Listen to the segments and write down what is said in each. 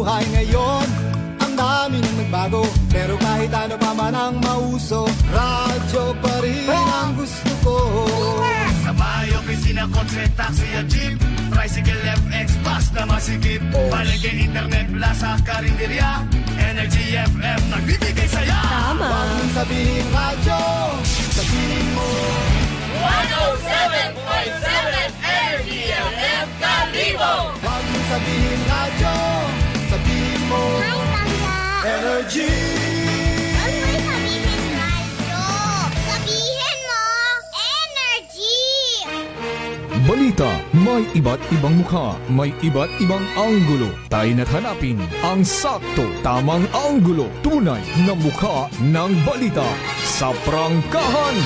buhay ngayon. Ang dami nang nagbago, pero kahit ano pa man ang mauso, radyo pa rin ang gusto ko. Sa bahay, opisina, kotse, taxi at jeep, tricycle, FX, bus na masikip, palengke, internet, plaza, karinderya, Energy FM, nagbibigay saya. Tama. Huwag mong sabihin radyo, sabihin mo 107.7 Energy FM Kalibo. Huwag mong sabihin radyo, sabihin mo Energy. Huwag mo sabihin radyo. Sabihin mo, Energy. Balita, may iba't ibang mukha, may iba't ibang anggulo. Tayo na't hanapin ang sakto, tamang anggulo, tunay na mukha ng balita sa prangkahan.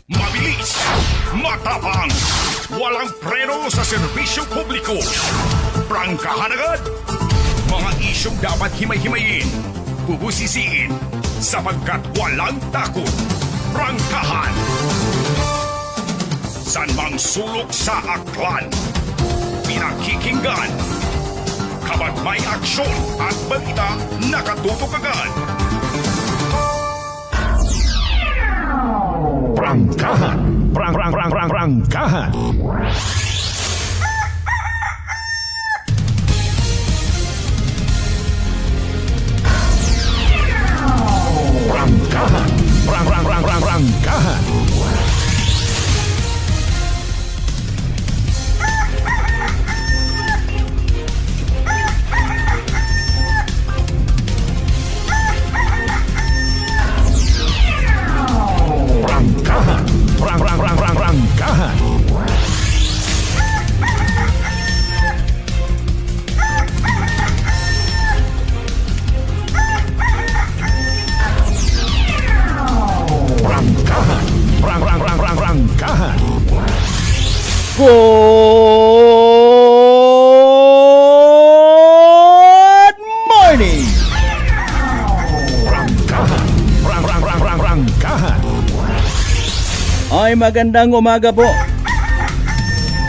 Mabilis, matapang, walang preno sa serbisyo publiko. Prangkahan agad. Mga isyong dapat himay-himayin, bubusisiin, sapagkat walang takot. Prangkahan. San mang sulok sa aklan, pinakikinggan. Kapag may aksyon at balita, nakatutok agad. Prangkahan. Prangkahan. Prangkahan. Prangkahan. Prangkahan. Prangkahan. Good morning! Prangkahan. Ay magandang umaga po.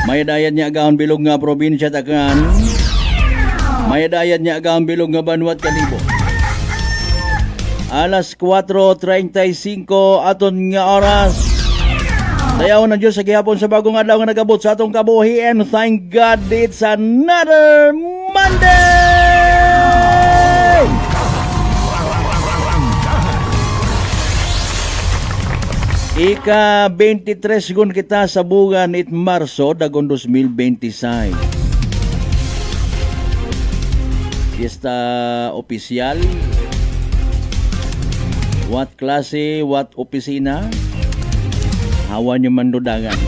May dayad niya agahon bilog nga probinsya Takan. May dayad niya agahon bilog nga Banwat Kalibo. Alas 4:35 aton nga oras. Dayaw ng Diyos sa gihapon sa bagong adlaw nga nagabot sa atong kabuhi, and thank God it's another Monday! Ika-23 gun kita sa buwan it Marso dagon 2026. Fiesta opisyal. What klase, what opisina? Hawa nyo mandudagan.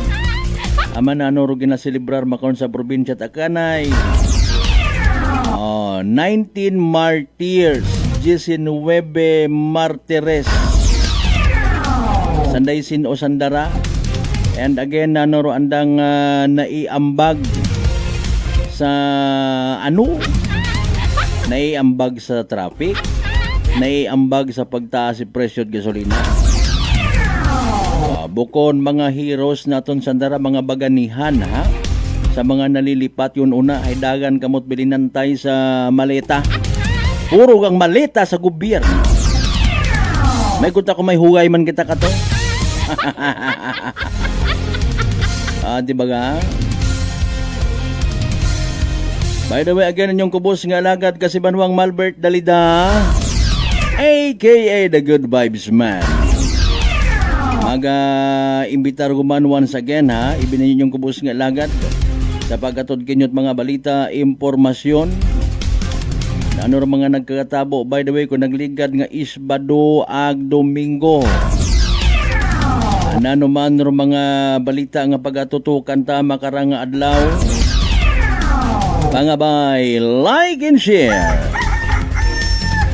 Aman na ano ro ginaselebrar makaon sa probinsya Takanay. 19 martyrs, 19 martires. Sanday sin o sandara. And again ano ro andang naiambag sa ano? Naiambag sa traffic, naiambag sa pagtaas sa presyo at gasolina. Bukon mga heroes naton sandara, mga baganihan ha. Sa mga nalilipat yun una ay dagan kamot bilinantay sa maleta. Puro kang maleta sa gobyerno. May kunta ko may hugay man kita kato. Di ba ga? By the way, again inyong kubos nga alagad kasi Banwang Malbert Dalida, aka the Good Vibes Man. Mag-imbitar guman once again ha, ibinin inyong kubos nga alagad sa pagkatod kinyot mga balita, impormasyon. Ano rin mga nagkakatabo, by the way, kung nagligad nga Isbado ag Domingo. Ano man rin mga balita nga pagatutukan ta makarang adlaw. Pangabay, like and share.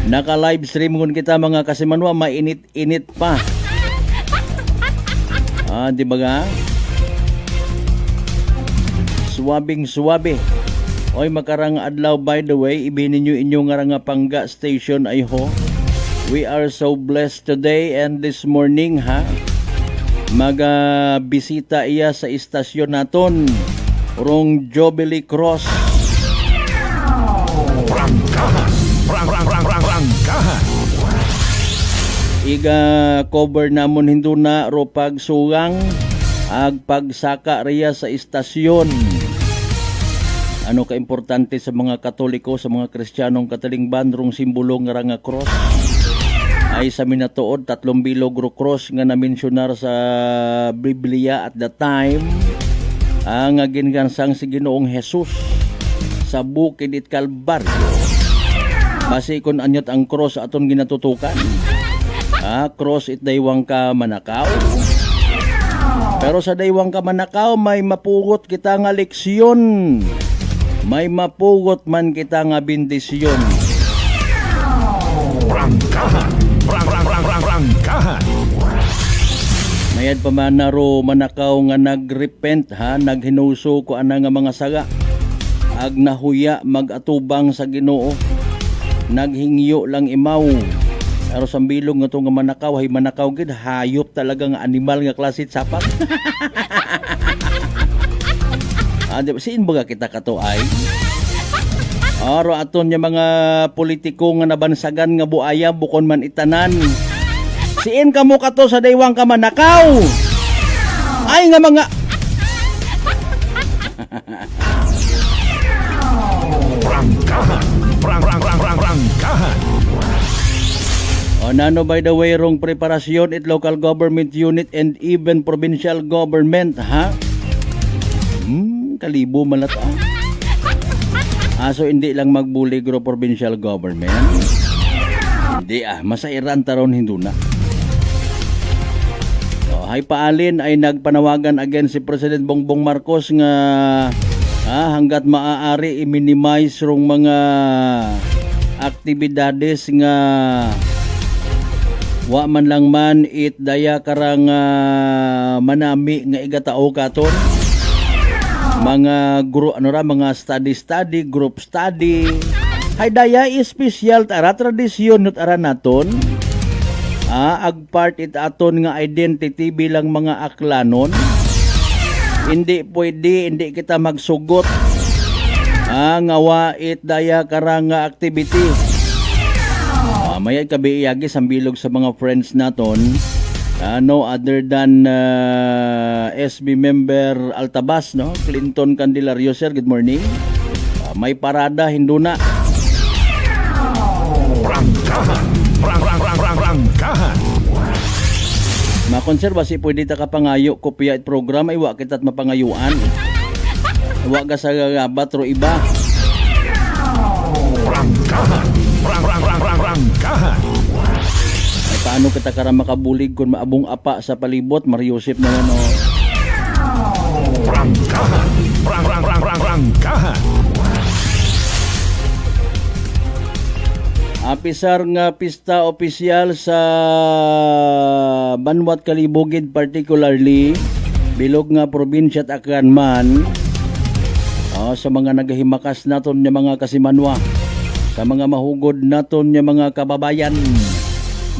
Naka-live stream ngun kita mga kasimanwa, mainit-init pa. Di ba ga? Suwabing suwabe. Oy makarang adlaw, by the way, ibinin nyo inyong nga pangga station ay ho. We are so blessed today and this morning ha. Bisita iya sa istasyon naton urong Jubilee Cross. Rangkahan. Iga cover namon hinduna ro pagsugang ag pagsaka riya sa istasyon. Ano ka importante sa mga Katoliko, sa mga Kristiyanong katalingban rong simbolo nga nga cross ay sa minatuod 3 bilog ro cross nga na-mensionar sa Biblia at the time ang gingansang si Ginoong Hesus sa bukid it Kalbaryo. Basi kun anyot ang cross aton ginatutukan. Cross it daywang ka Manakaw. Pero sa daywang ka Manakaw may mapugot kita nga leksyon. May mapugot man kita nga bendisyon. Rangkahan. Mayad pa man na ro Manakaw nga nagrepent ha, naghinuso ko ana nga mga saga. Ag nahuya magatubang sa Ginoo. Naghingyo lang imaw. Pero sa bilog nga to nga Manakaw, hay Manakaw gid hayop talaga nga animal nga klase sapat. Di ba siin baga kita kato ay? Aro aton nya mga politiko nga nabansagan nga buaya bukon man itanan. Siin kamo kato sa daywang ka Manakaw. Ay nga mga Rangkahan. Nano by the way rong preparasyon it local government unit and even provincial government ha? Kalibo malata. So hindi lang magbulig ro provincial government. Hindi masairan taron hinduna. Hay paalin ay nagpanawagan again si President Bongbong Marcos nga hanggat maaari i-minimize rong mga aktibidades nga wa man lang man it daya karang manami nga igatao katon. Mga mga study, group study. Hay daya special tara tradisyon nut ara naton. Ag part it aton nga identity bilang mga aklanon. Hindi kita magsugot. Nga wa it daya karang activity. Mayay kabiiyagi sambilog sa mga friends naton. No other than SB member Altabas, no? Clinton Candelario, sir, good morning. May parada hinduna. Rangkahan. Makonserbasi pwede ta kapangayo kopya it program ay wa kita't mapangayuan. Wa ka sa gabat ro iba. Rangkahan. Paano kita kara makabulig kung maabong apa sa palibot? Mariusip naman o. Rangkahan. Apisar nga pista opisyal sa Banwat Kalibugid particularly bilog nga probinsya at Akranman sa mga nagahimakas naton nga mga kasimanwa, sa mga mahugod naton nga mga kababayan,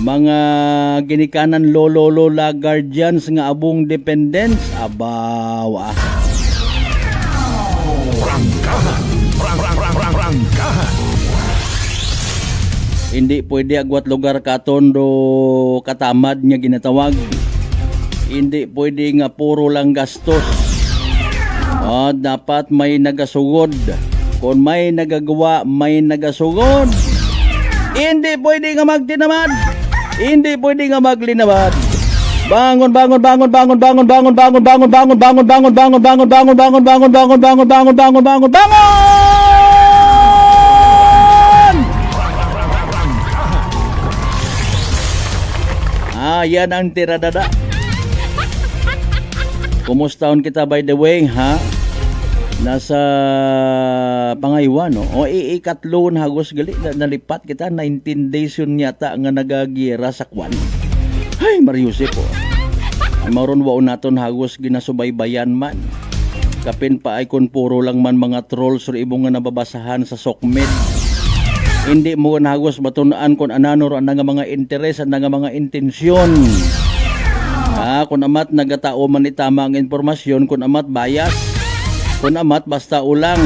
mga ginikanan lolo-lola guardians nga abong dependents abaw. Rangkahan. Hindi pwede agwat lugar katon do katamad nga ginatawag. Hindi pwede nga puro lang gastos. Dapat may nagasugod. Kung may nagagawa, may nagasugod. Hindi pwede nga magtinamad. Hindi pwede nga maglinamad. Bangon. Yan ang tiradada. Kumustaon kita by the way, ha? Nasa Pangaywan, no? O ikatlon hagos gali nalipat kita 19 days yun yata nga nagagira sa kwan. Ay, Mariusip po. Maron wao naton hagos ginasubaybayan man. Kapin pa ay kun puro lang man mga trolls or ibong nga nababasahan sa Sokmed. Hindi mo nagos matunaan kung anano ro ang nga mga interes, ang nga mga intensyon. Kung amat nagatao man ni tama ang informasyon, kung amat bias, kung amat basta ulang.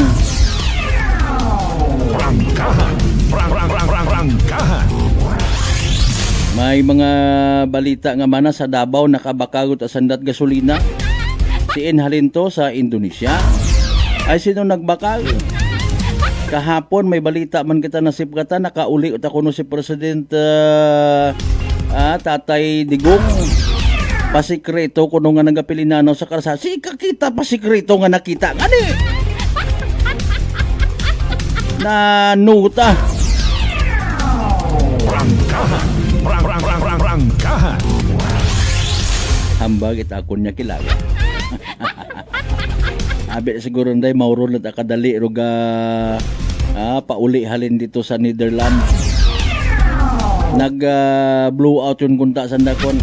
Prangkahan. May mga balita nga mana sa Davao nakabakagot sa sandat gasolina. Siin halinto sa Indonesia. Ay sino nagbakal? Kahapon may balita man kita nasipkatan, nakauli uta kuno si President Tatay Digong. Pasikreto kuno nga nagapilinano sa karsa. Si kakita pasikreto nga nakita ngani. Na nuta. Prangkahan. Hambag ita akon niya kilala. Abi siguro nday mauron at akadali ruga pauli halin dito sa Netherlands. Nag blow out yun kunta sa dakon.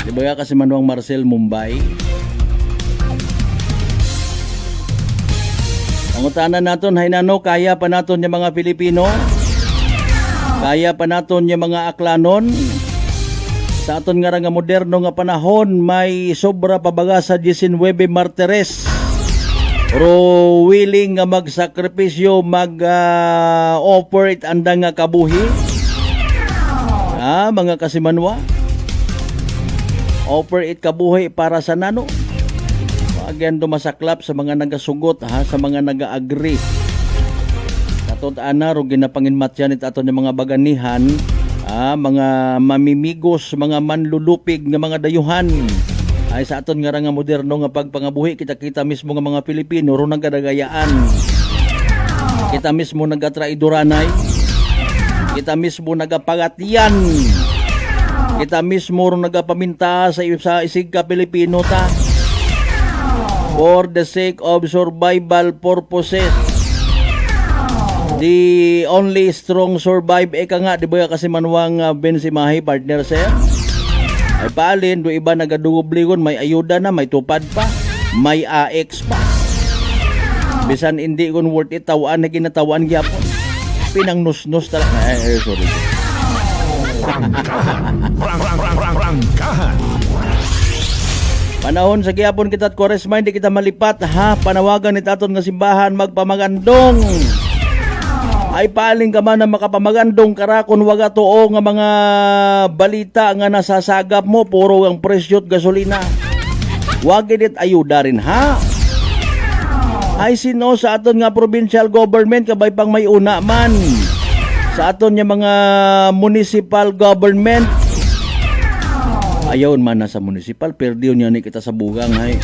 Di ba kasi Manuang Marcel Mumbai. Ang utanan naton hay nano kaya pa naton yung mga Pilipino. Kaya pa naton yung mga aklanon. Sa aton nga moderno nga panahon may sobra pabaga sa 19 martires. Pero willing nga magsakripisyo, mag-offer it andang nga kabuhi. Mga kasimanwa. Offer it kabuhi para sa nano. Again, dumasaklap sa mga nagasugot, sa mga naga-agree. Katutaan na, ro ginapanginmatyan it aton yung mga baganihan, mga mamimigos, mga manlulupig nga mga dayuhan. Ay sa aton nga moderno nga pagpangabuhi kita mismo nga mga Pilipino ro nagkadagayaan. Kita mismo nagatraidoranay. Kita mismo nagapagatian. Kita mismo ro nagapaminta sa isig ka Pilipino ta. For the sake of survival purposes. The only strong survive eka nga di ba kasi Manuang Bensimahi partner sir. Ay palin, do iba nagadugoble kon, may ayuda na, may tupad pa, may AX pa. Bisan hindi kon worth it, tawaan na ginatawan gyapon. Pinangnus-nus talaga. Sorry. Prangkahan. Panahon sa gyapon kita at Koresma, hindi kita malipat panawagan ni taton nga simbahan magpamagandong. Ay paling ka man na makapamagandong karakon waga too nga mga balita nga nasasagap mo puro ang presyo at gasolina. Wag edit ayuda rin Ay sino sa aton nga provincial government kabay pang may una man. Sa aton nga mga municipal government. Ayaw man na sa municipal, perdiyo niya ni kita sa bugang ay.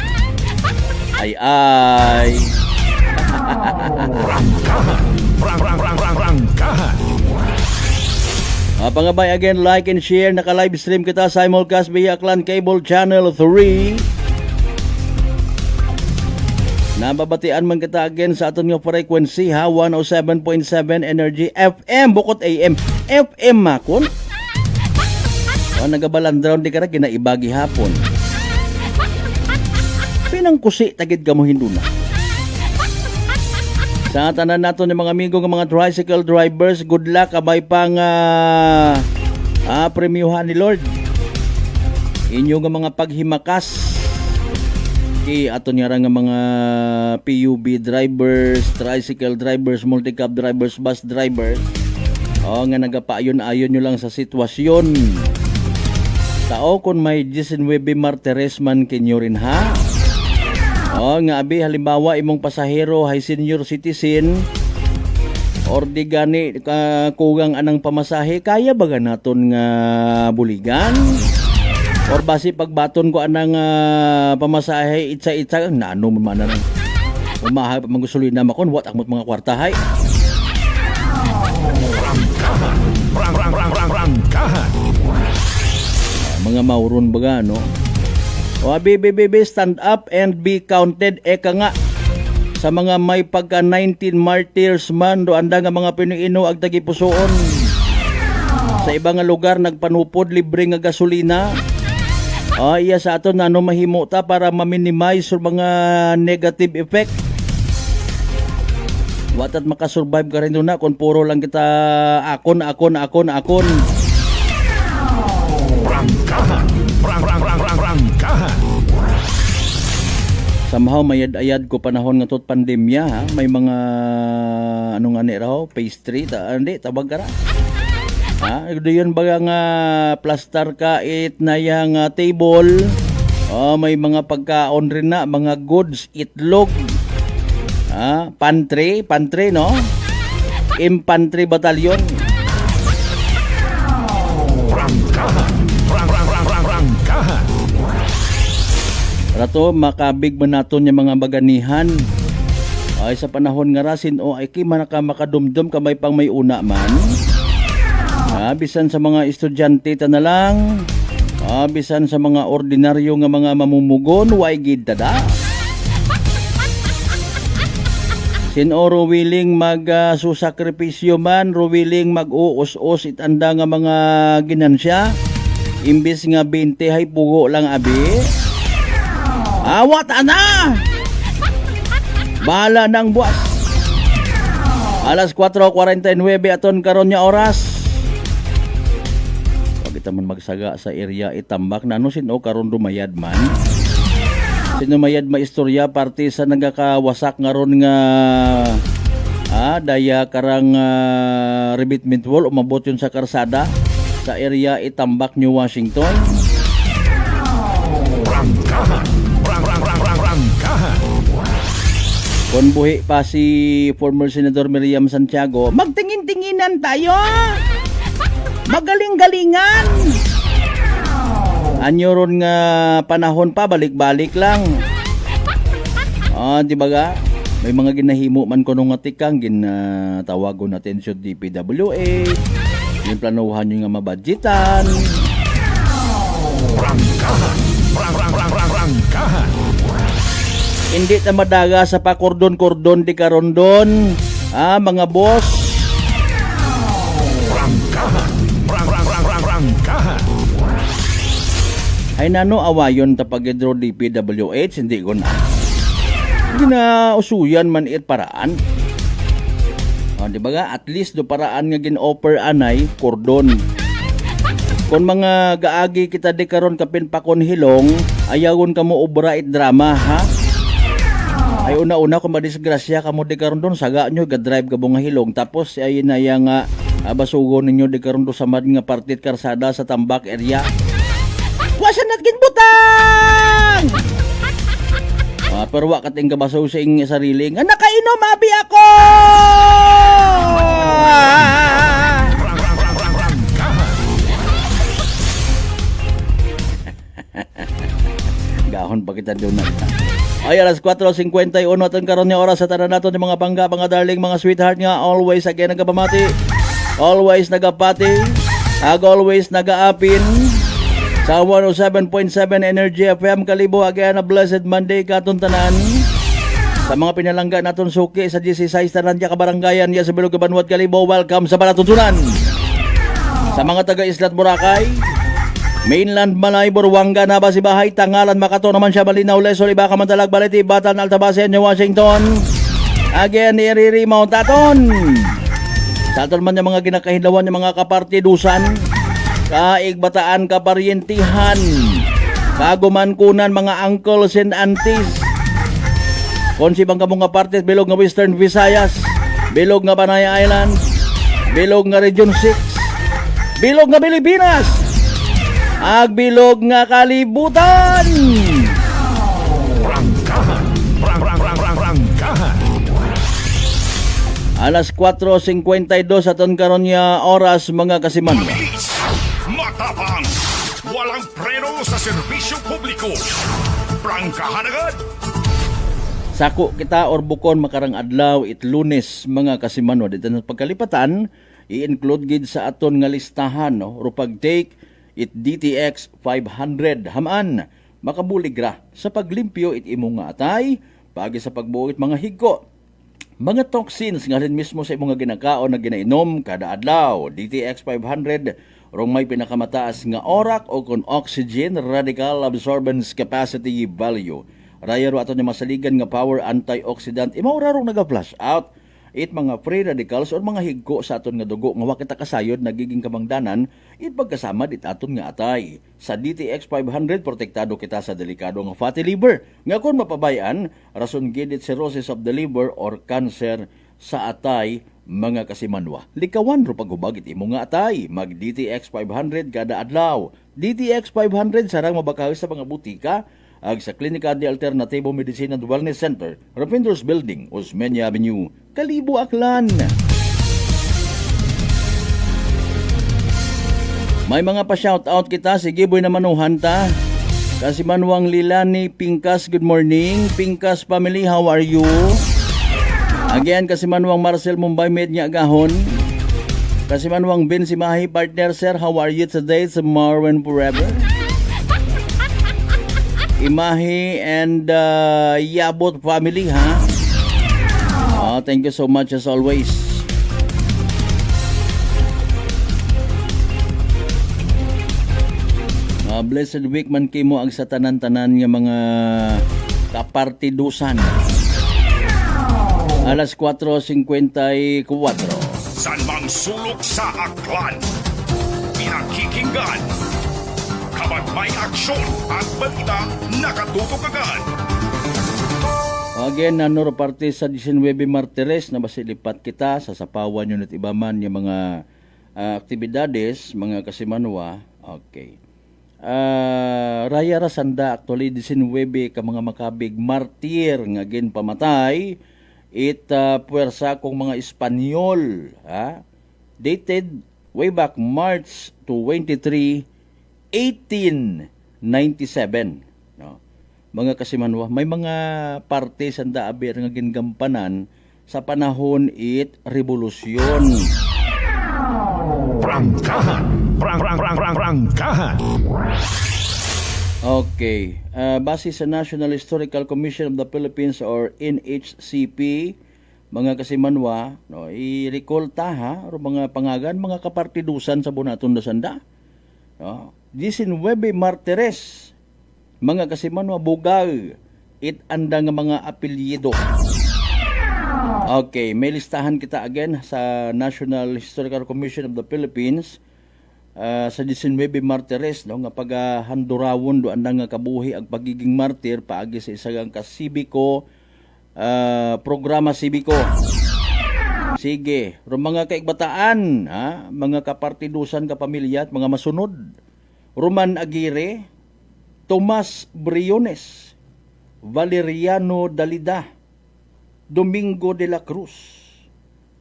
Prangkahan. Pangabay again, like and share. Naka-live stream kita simulcast via Clan Cable Channel 3. Nababatian man kita again sa aton nga frequency 107.7 Energy FM bukod AM. FM makon. Nagabalandraw di ka na ginaibagi hapon. Pinangkusi tagid ka mo hinduna. Sa tanan nato ng mga amigo ng mga tricycle drivers, good luck abay pang premiuhan ni Lord. Inyo nga mga paghimakas kay ato niya nga mga PUB drivers, tricycle drivers, multi-cab drivers, bus drivers. Nga nagapaayon-ayon nyo lang sa sitwasyon. Tao kung may 19 martires man kinyo rin nga abi halimbawa imong pasahero hay senior citizen or di gani kugang anang pamasahe, kaya baga naton nga buligan or basi pagbaton ko anang pamasahe itsa nano man na umahay pa magasolina makon wat amot mga kwartahay. Prangkahan. Mga mauron baga no. O BBB, stand up and be counted. Eka nga sa mga may pagka 19 martyrs man do anda nga mga Pinoyino ag tagipusoon. Sa ibang nga lugar nagpanupod libre nga gasolina. Iya sa aton ano mahimo ta para ma-minimize yung mga negative effect. Watat makasurvive ka rin doon na kung puro lang kita akon. Prangkahan. Prangkahan. Somehow mayad-ayad ko panahon nga tot pandemya ha. May mga ano nga ni raw, pastry hindi tabag ka ra. Ha, yun ba nga plaster ka it na yang table. Oh, may mga pagkaon rin na, mga goods, itlog. Pantry no? Infantry batalyon. Prangkahan. Prangkahan. Rato makabig man naton yung mga baganihan. Ay sa panahon nga rasin o ay kay man ka makadumdum kamay pang may una man. Bisan sa mga estudyante ta na lang. Bisan sa mga ordinaryo nga mga mamumugon, way gid tada. Sinoro willing susakripisyo man, ro willing mag-uos-os itanda nga mga ginansya. Imbis nga 20 hay pugo lang abi. Awat ana! Bahala ng buwas. Alas 4:49 aton karon nya oras. Wag kita man magsaga sa area itambak na ano sino karon dumayad man. Sino mayad maistorya parte sa nagakawasak nga ron nga daya karang remitment wall umabot yun sa karsada sa area itambak New Washington. Prangkahan. Prangkahan. Kung buhi pa si former Senator Miriam Santiago, magtingin-tinginan tayo. Magaling-galingan. Anyo ron nga panahon pa, balik-balik lang. Di ba ga? May mga ginahimo man ko nung atikang, ginatawagon natin sa DPWA. Yung planuhan nyo nga mabadgetan. Prangkahan. Prangkahan. Hindi ta madaga sa pakordon-kordon di karondon. Mga boss. Prangkahan. Prangkahan. Ay nano awayon tapag idro DPWH hindi ko na. Ginausuyan man it paraan. Di ba ga? At least do paraan nga gin-offer anay kordon. Kung mga gaagi kita di karon kapin pakon hilong, ayawon ka mo obra it drama ha. Ay una-una kung madisgrasya ka mo di karon doon, saga nyo, ga-drive ka bunga hilong. Tapos ay na yang basugo ninyo di karon doon sa mad nga partit karsada sa Tambak area. Wasan natin butang! Pero wakating kabasaw sa ing sariling, nakainom abi ako! Gahon pa kita doon na. Ay, alas 4:51 aton karon nga oras sa tanan naton ng mga bangga, mga darling, mga sweetheart nga always again nagapamati. Always nagapati. Always nagaapin. Sa 107.7 Energy FM Kalibo, again a blessed Monday katon tanan. Sa mga pinalangga naton suki sa 16 tanan ka barangayan ya sa Bilog Banwat Kalibo, welcome sa Palatuntunan. Sa mga taga Islat Boracay, Mainland Malay, Buruanga, Nabasibahay, Tangalan, Makato naman siya, Malinaw, Lesol, Ibaka, Mantalag, Baliti, Batan, Altabase, New Washington. Again, Iriri, Mount Aton. Sa aton man yung mga ginakahilawan yung mga kapartidusan, kaigbataan, kaparyentihan, kagumankunan, mga uncles and aunties. Kung si bang kamong parties, bilog nga Western Visayas, bilog nga Banaya Island, bilog nga Region 6, bilog nga Pilipinas, agbilog nga kalibutan. Prangkahan. Prangkahan. Alas 4:52 aton karon nga oras mga kasiman. Mabilis, matapang, walang preno sa serbisyo publiko. Prangkahan agad. Sako kita or bukon makarang adlaw it Lunes mga kasimano. Dito na pagkalipatan i-include gid sa aton nga listahan no rupag take it DTX 500 haman makabuligra sa paglimpyo it imong nga atay pagi sa pagbuot mga higko mga toxins nga rin mismo sa imong nga ginakaon na ginainom kada adlaw. DTX 500 rong may pinakamataas nga orak o kon oxygen radical absorbance capacity value. Rayaro ato niya masaligan nga power antioxidant imaw rarong naga-flush out it mga free radicals or mga higko sa aton nga dugo nga wa kita kasayod nagiging kamangdanan it pagkasama dit aton nga atay. Sa DTX 500 protektado kita sa delikado nga fatty liver nga kon mapabayan rason gid it cirrhosis of the liver or cancer sa atay mga kasimanwa. Likawan ro paghubagit imo nga atay. Mag DTX 500 kada adlaw. DTX 500 sarang mabakaw sa mga butika ag sa Klinika de Alternativo Medicine and Wellness Center, Ravinders Building, Osmeña Avenue, Kalibo, Aklan. May mga pa-shoutout kita, sige boy na manuhan ta. Kasimanwang Lilani Pingkas, good morning. Pingkas family, how are you? Again, Kasimanwang Marcel Mumbai Mednya Agahon. Kasimanwang Ben Simahi partner, sir, how are you today? Tomorrow and forever. Imahe and Yabot family, ha? Thank you so much as always. Blessed week man kimo ag sa tanan-tanan nga mga kapartidusan. Alas 4:54. San mang sulok sa aklan, pinakikinggan, kapag may aksyon at balita, nakatutok agad. Again, nanoro parte sa 19 Martires na basilipat kita sa sapawan yun at iba man yung mga aktibidades, mga kasimanwa. Okay. Raya Rasanda, actually 19 ka mga makabig martir nga pamatay it puwersa kong mga Espanyol, ha? Dated way back March 23, 1897. No? Mga kasimanwa, may mga parte sa daaber nga gingampanan sa panahon it revolusyon. Prangkahan. Okay. Base sa National Historical Commission of the Philippines or NHCP, mga kasimanwa, no, i-recall ta ha, o mga pangagan, mga kapartidusan sa bunaton na sanda. No? 19 Martires, mga kasimanwa, bugal, it anda nga mga apelyido. Okay, may listahan kita again sa National Historical Commission of the Philippines. Sa 19 Martires, no, nga paghandurawon do andang nga kabuhi ang pagiging martir paagi sa isang kasibiko programa sibiko. Sige, ro mga kaigbataan, ha, mga kapartidusan kapamilya at mga masunod. Roman Aguirre, Tomas Briones, Valeriano Dalida, Domingo de la Cruz,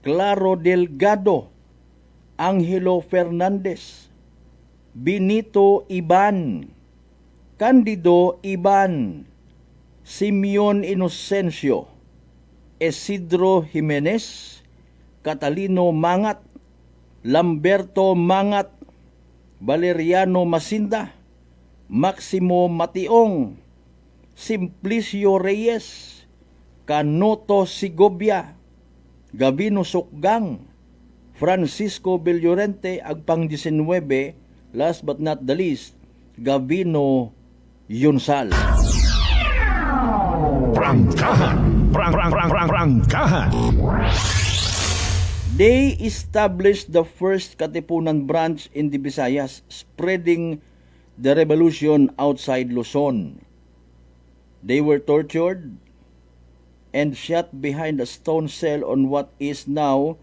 Claro Delgado, Angelo Fernandez, Benito Iban, Candido Iban, Simeon Inocencio, Isidro Jimenez, Catalino Mangat, Lamberto Mangat, Valeriano Masinda, Maximo Mationg, Simplicio Reyes, Canoto Sigobia, Gabino Sukgang, Francisco Villorente, agpang 19, last but not the least, Gabino Yunsal. Prangkahan. They established the first Katipunan branch in the Visayas, spreading the revolution outside Luzon. They were tortured and shot behind a stone cell on what is now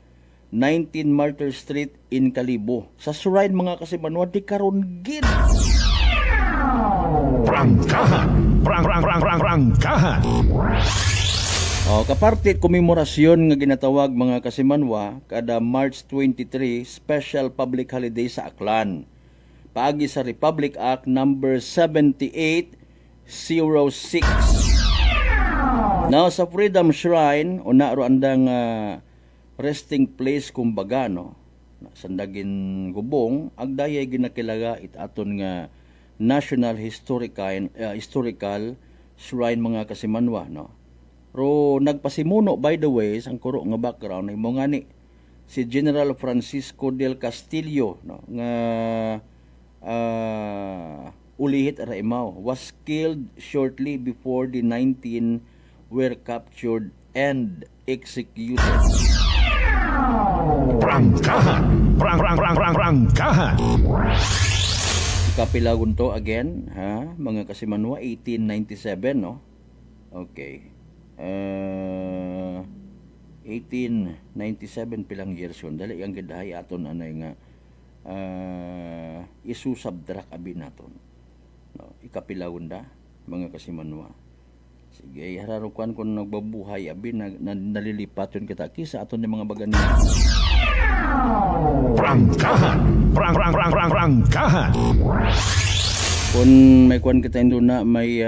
19 Martyr Street in Kalibo. Sa surain mga kasimanwa, di karon gid. Prangkahan. Kaparte komemorasyon nga ginatawag mga kasimanwa kada March 23, special public holiday sa Aklan. Paagi sa Republic Act number 7806. Now sa Freedom Shrine o naaro andang resting place kumbaga, no, sandagin gubong agdayay ginakilaga it aton nga National Historical Shrine mga kasimanwa, no. Ro nagpasimuno by the way sang kuro nga background imo ngani si General Francisco del Castillo, no, nga ulihit ara imaw was killed shortly before the 19 were captured and executed. Prangkahan. Kapilagon to again, ha? Mga kasimanwa, 1897, no? Okay. 1897 pilang years yun. Dali ang gidahay aton anay nga isusubtract abi naton. No? Ikapilagon da, mga kasimanwa. Sige, hararukan kung nagbabuhay abi nalilipat yun kita kisa aton ng mga bagani. Prangkahan. Prangkahan. Kung may kuan kita indo na may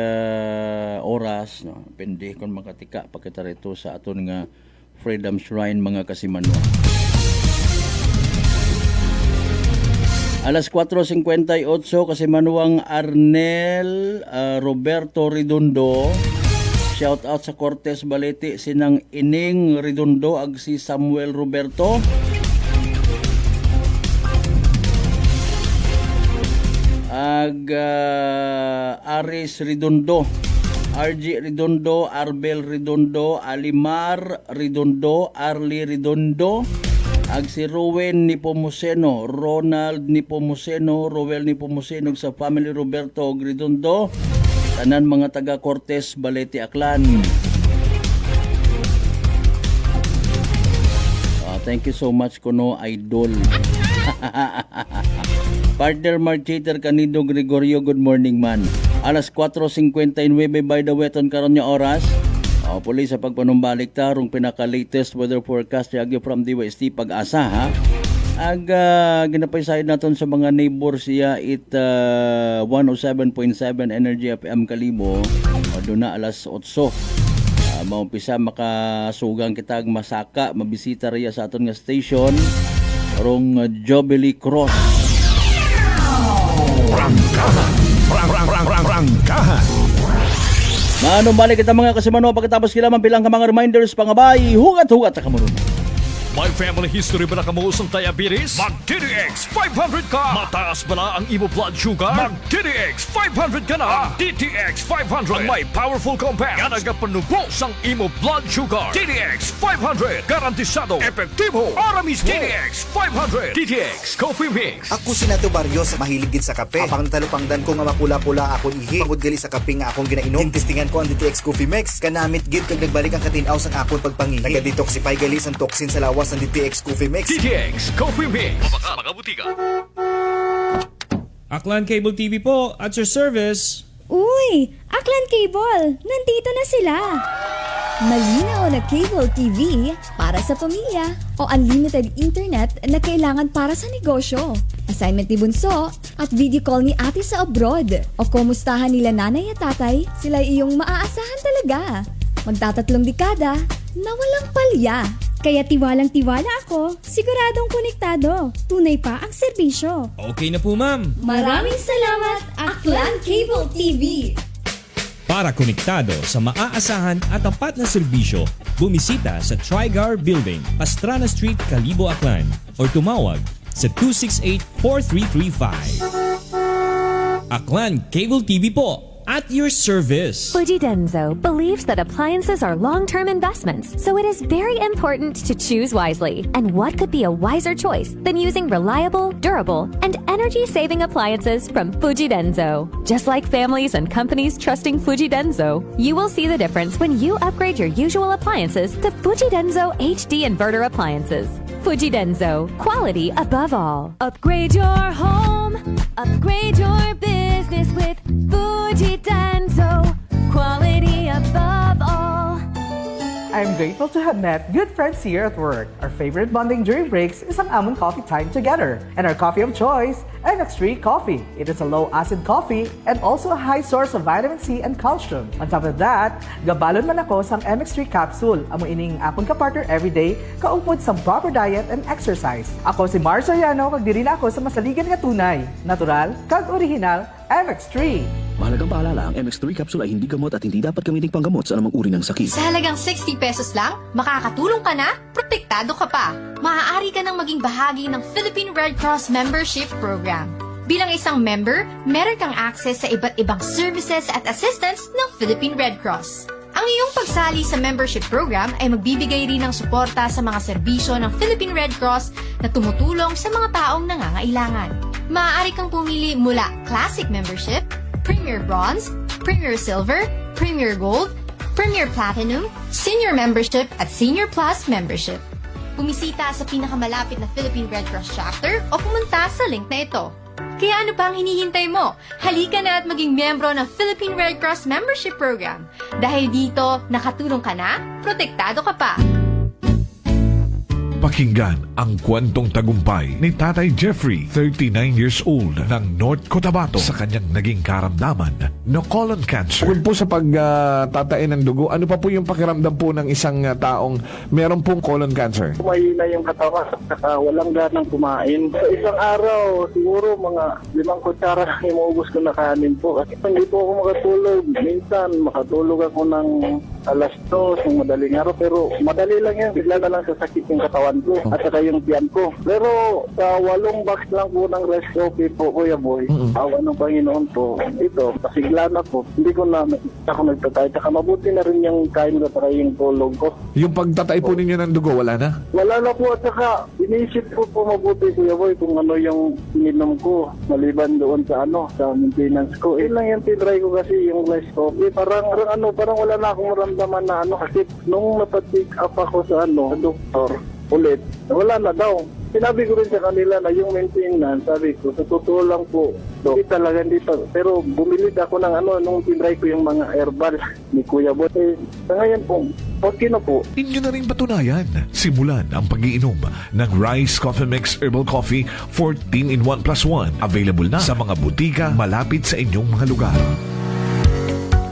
oras, no, pende kung makatika pa kita rito sa aton nga Freedom Shrine, mga kasimanwa. Alas 4:58 kasimanwang Arnel Roberto Redondo. Shout out sa Cortes Balete sinang Ining Redondo ag si Samuel Roberto. Aris Redondo, RG Redondo, Arbel Redondo, Alimar Redondo, Arlie Redondo, ag si Rowen Nipomuceno, Ronald Nipomuceno, Roel Nipomuceno sa family Roberto Redondo, tanan mga taga Cortes Balete Aklan. Thank you so much kuno idol. Partner Marchater Canido Gregorio, good morning man. Alas 4:59 by the weton karon nga oras. Puli sa pagpanumbalik tarong pinaka-latest weather forecast yagyo from DWST Pag-asa, ha. Ag ginapay side naton sa mga neighbors siya 107.7 Energy FM Kalibo. Doon na alas 8. Maumpisa makasugang kitag masaka mabisita riya sa aton nga station rong Jubilee Cross. Prangkahan. Manong balik kita mga kasimanwa pagkatapos kilaman bilang ka mga reminders pangabay hugat-hugat ta kamarunong. May family history ba na kamuusong diabetes? Mag-DTX 500 ka! Mataas ba na ang imo blood sugar? Mag-DTX 500 ka na! DTX 500 ang may powerful compounds nga nagapanubos ang imo blood sugar. DTX 500 garantisado, epektibo, para mismo. DTX 500 DTX Coffee Mix. Ako si Nato Barrios, mahilig gid sa kape. Apang talupangdan ko nga makula-pula akong ihi. Pagod gali sa kape nga akong ginainom. Tintistingan ko ang DTX Coffee Mix. Kanamit gid kag nagbalik ang katinaw sang akong pagpangihi. Naga-detoxify gali sang toxin sa lawas ng DTX Coffee Mix. DTX Coffee Mix. Mabaka mga butika. Aklan Cable TV po, at your service. Uy! Aklan Cable! Nandito na sila! Malinaw na cable TV para sa pamilya o unlimited internet na kailangan para sa negosyo. Assignment ni Bunso at video call ni ate sa abroad. O kumustahan nila nanay at tatay, sila iyong maaasahan talaga. Magtatatlong dekada na walang palya. Kaya tiwalang-tiwala ako, siguradong konektado. Tunay pa ang serbisyo. Okay na po, ma'am. Maraming salamat, Aklan Cable TV! Para konektado sa maaasahan at tapat na serbisyo, bumisita sa Trigar Building, Pastrana Street, Kalibo, Aklan o tumawag sa 268-4335. Aklan Cable TV po, at your service. Fuji Denso believes that appliances are long-term investments, so it is very important to choose wisely. And what could be a wiser choice than using reliable, durable, and energy-saving appliances from Fuji Denso? Just like families and companies trusting Fuji Denso, you will see the difference when you upgrade your usual appliances to Fuji Denso HD inverter appliances. Fuji Denso, quality above all. Upgrade your home, upgrade your business with Fuji Denso, quality above all. I'm grateful to have met good friends here at work. Our favorite bonding during breaks is ang amon coffee time together. And our coffee of choice, MX3 Coffee. It is a low-acid coffee and also a high source of vitamin C and calcium. On top of that, gabalon man ako sang MX3 capsule. Amo ining akong kapartner everyday, kaupod sa proper diet and exercise. Ako si Mar Soriano, kag diri na ako sa masaligan nga tunay, natural, kag original, MX3. Mahalagang paalala, ang MX3 capsule ay hindi gamot at hindi dapat gamiting panggamot sa anumang uri ng sakit. Sa halagang 60 pesos lang, makakatulong ka na, protektado ka pa. Maaari ka nang maging bahagi ng Philippine Red Cross Membership Program. Bilang isang member, meron kang access sa iba't ibang services at assistance ng Philippine Red Cross. Ang iyong pagsali sa membership program ay magbibigay rin ng suporta sa mga serbisyo ng Philippine Red Cross na tumutulong sa mga taong nangangailangan. Maaari kang pumili mula Classic Membership, Premier Bronze, Premier Silver, Premier Gold, Premier Platinum, Senior Membership at Senior Plus Membership. Bumisita sa pinakamalapit na Philippine Red Cross chapter o pumunta sa link na ito. Kaya ano pa ang hinihintay mo? Halika na at maging miyembro ng Philippine Red Cross Membership Program. Dahil dito, nakatulong ka na, protektado ka pa. Pakinggan ang kwentong tagumpay ni Tatay Jeffrey, 39 years old, ng North Cotabato sa kanyang naging karamdaman na colon cancer. Bukod po sa pagtatain ng dugo, ano pa po yung pakiramdam po ng isang taong meron pong colon cancer? Mahina yung katawan at walang ganang kumain. Sa isang araw, siguro mga 5 kutsara lang yung maubos ko na kanin po. Kasi hindi po ako makatulog. Minsan, makatulog ako ng alas 2 ng madaling araw. Pero madali lang yan. Bigla na lang sasakit yung katawan ko at saka yung tiyan ko. Pero sa 8 box lang po ng rice coffee po, Kuya Boy, awa ng Panginoon po, ito, pasigla na po. Hindi ko na ako nagtatay. Saka mabuti na rin yung kain ko at yung tulog ko. Yung pagtatay po ninyo ng dugo, wala na? Wala na po at saka inisip ko po mabuti, Kuya Boy, kung ano yung ininom ko maliban doon sa sa maintenance ko. Yun lang yung tinry ko kasi yung rice coffee. Parang wala na akong maramdaman na kasi nung napatik up ako sa doktor ulit, wala na daw. Sinabi ko rin sa kanila na yung maintenance, sabi ko, sa totoo lang po, hindi talaga dito. Pero bumili ako ng nung tinry ko yung mga herbal ni Kuya Boy. Sa ngayon po, okay na po. Inyo na rin patunayan. Simulan ang pag-iinom ng Rice Coffee Mix Herbal Coffee 14 in 1 plus 1. Available na sa mga butika malapit sa inyong mga lugar.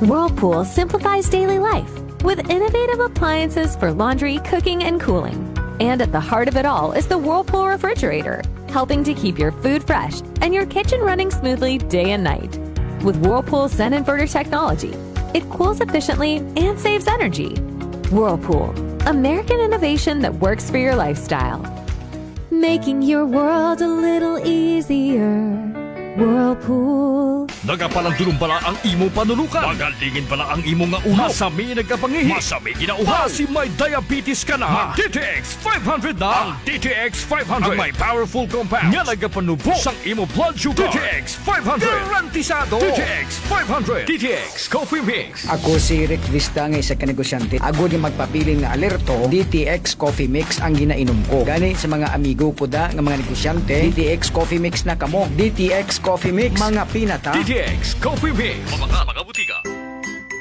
Whirlpool simplifies daily life with innovative appliances for laundry, cooking, and cooling. And at the heart of it all is the Whirlpool refrigerator, helping to keep your food fresh and your kitchen running smoothly day and night. With Whirlpool Zen Inverter technology, it cools efficiently and saves energy. Whirlpool, American innovation that works for your lifestyle. Making your world a little easier. Whirlpool. Nagapalang pala ang imo panulukan. Magalingin pala ang imo nga ulo. Masami nagkapangihi. Masami ginauhaw. Si may diabetes ka na. Mag-DTX 500 na. Ang DTX 500. Ang may powerful compounds. Nga nagapanubok sang imo blood sugar. DTX 500. Garantisado. DTX 500. DTX Coffee Mix. Ako si Rick Vista nga isa ka negosyante. Agod yung magpapiling nga alerto, DTX Coffee Mix ang ginainom ko. Gani sa mga amigo ko da nga mga negosyante, DTX Coffee Mix na kamo. DTX Coffee Mix, mga pinata. DTX Coffee Mix. Mga butika.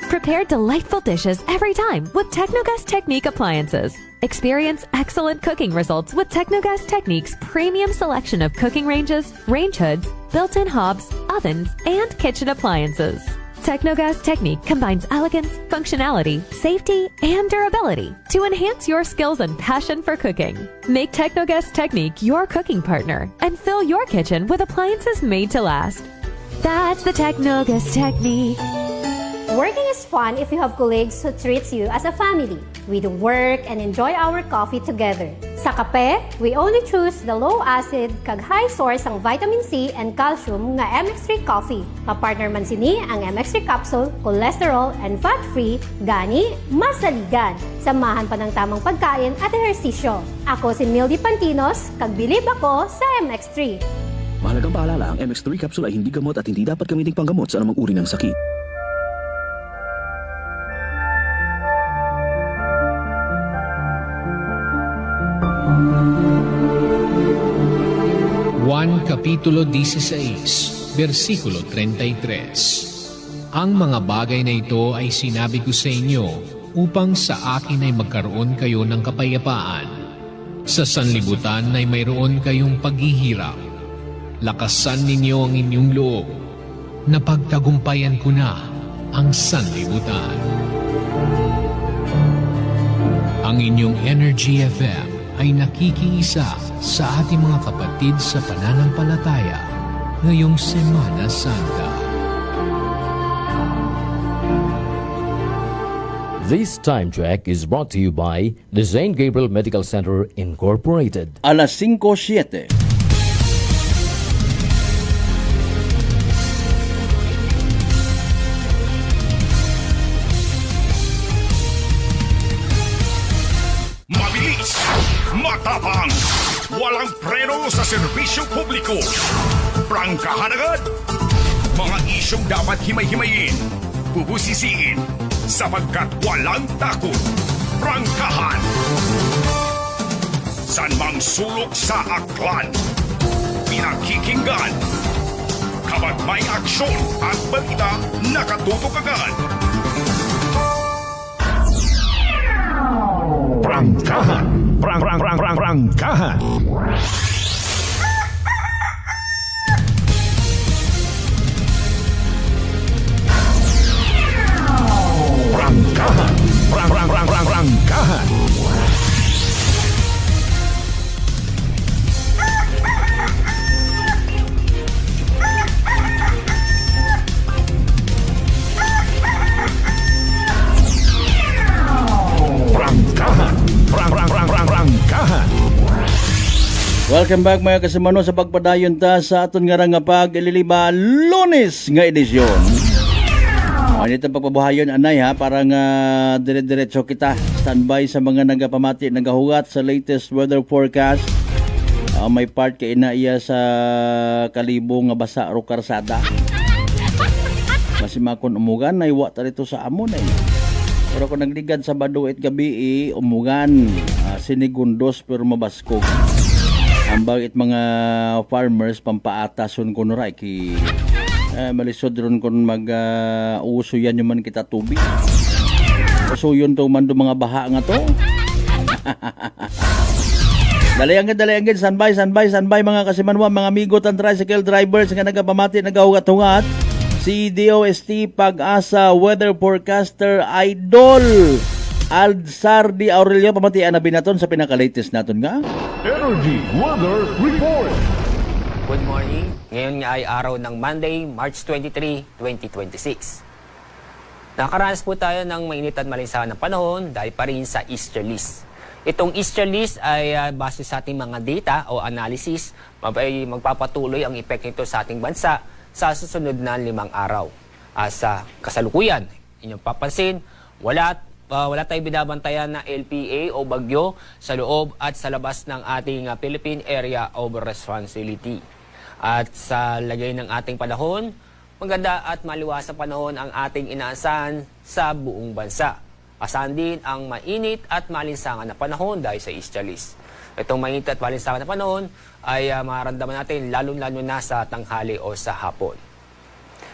Prepare delightful dishes every time with Technogas Technique appliances. Experience excellent cooking results with Technogas Technique's premium selection of cooking ranges, range hoods, built-in hobs, ovens, and kitchen appliances. Technogas Technique combines elegance, functionality, safety, and durability to enhance your skills and passion for cooking. Make Technogas Technique your cooking partner and fill your kitchen with appliances made to last. That's the Technogas Technique. Working is fun if you have colleagues who treats you as a family. We do work and enjoy our coffee together. Sa kape, we only choose the low-acid kag high source ang vitamin C and calcium nga MX3 coffee. Mapartner man sini ang MX3 capsule, cholesterol and fat-free, gani masaligan. Samahan pa ng tamang pagkain at ehersisyo. Ako si Mildy Pantinos, kag bilib ako sa MX3. Mahalagang paalala, ang MX3 capsule ay hindi gamot at hindi dapat gamiting panggamot sa anumang uri ng sakit. Juan Kapitulo 16, versikulo 33. Ang mga bagay na ito ay sinabi ko sa inyo upang sa akin ay magkaroon kayo ng kapayapaan. Sa sanlibutan ay mayroon kayong paghihirap. Lakasan ninyo ang inyong loob. Napagtagumpayan ko na ang sanlibutan. Ang inyong Energy FM ay nakikiisa sa ating mga kapatid sa pananampalataya ngayong Semana Santa. This time check is brought to you by the St. Gabriel Medical Center Incorporated. Alas 5:07. publiko. Prangkahan agad! Mga isyong dapat himay-himayin, bubusisiin, sapagkat walang takot. Prangkahan! San mang sulok sa aklan, pinakikinggan. Kapag may aksyon at balita, nakatutok agad. Prangkahan. Prangkahan. Prangkahan. Prangkahan. Prangkahan. Welcome back mga kasimano sa pagpadayon ta sa aton nga nga pag-ililiba Lunes nga edisyon. Dito pagpabuhayon anay ha, para nga dire-diretso kita standby sa mga nagapamati, nagahugat sa latest weather forecast. May part kay na iya sa kalibo nga basa ro karsada. Masimakon umugan na iwa ta dito sa amon ay. Pero kung nagligad sa Sabado at gabi umugan, sinigundos pero mabaskog. Ang bagit mga farmers pampaatason ko nuray ki malisod ron kung mag-uso yan yung man kita tubig. So yun to man do mga baha nga to. Dalayangin, standby mga kasimanwa, mga amigo tan tricycle drivers nga nagapamati, nagahugat-hugat. Si DOST Pag-asa weather forecaster Idol Aldsardi Aurelio, pamatian na binaton sa pinaka-latest naton nga Energy Weather Report. Good morning. Ngayon nga ay araw ng Monday, March 23, 2026. Nakaranas po tayo ng mainit at malinsangan ng panahon dahil pa rin sa easterlies. Itong easterlies ay base sa ating mga data o analysis, magpapatuloy ang epekto nito sa ating bansa sa susunod na 5 araw. Sa kasalukuyan, inyong papansin, wala tayong binabantayan na LPA o bagyo sa loob at sa labas ng ating Philippine Area of Responsibility. At sa lagay ng ating panahon, maganda at maliwasang panahon ang ating inaasahan sa buong bansa. Asahan din ang mainit at malinsangan na panahon dahil sa easterlies. Itong mainit at malinsangan na panahon ay mararamdaman natin lalo-lalo na sa tanghali o sa hapon.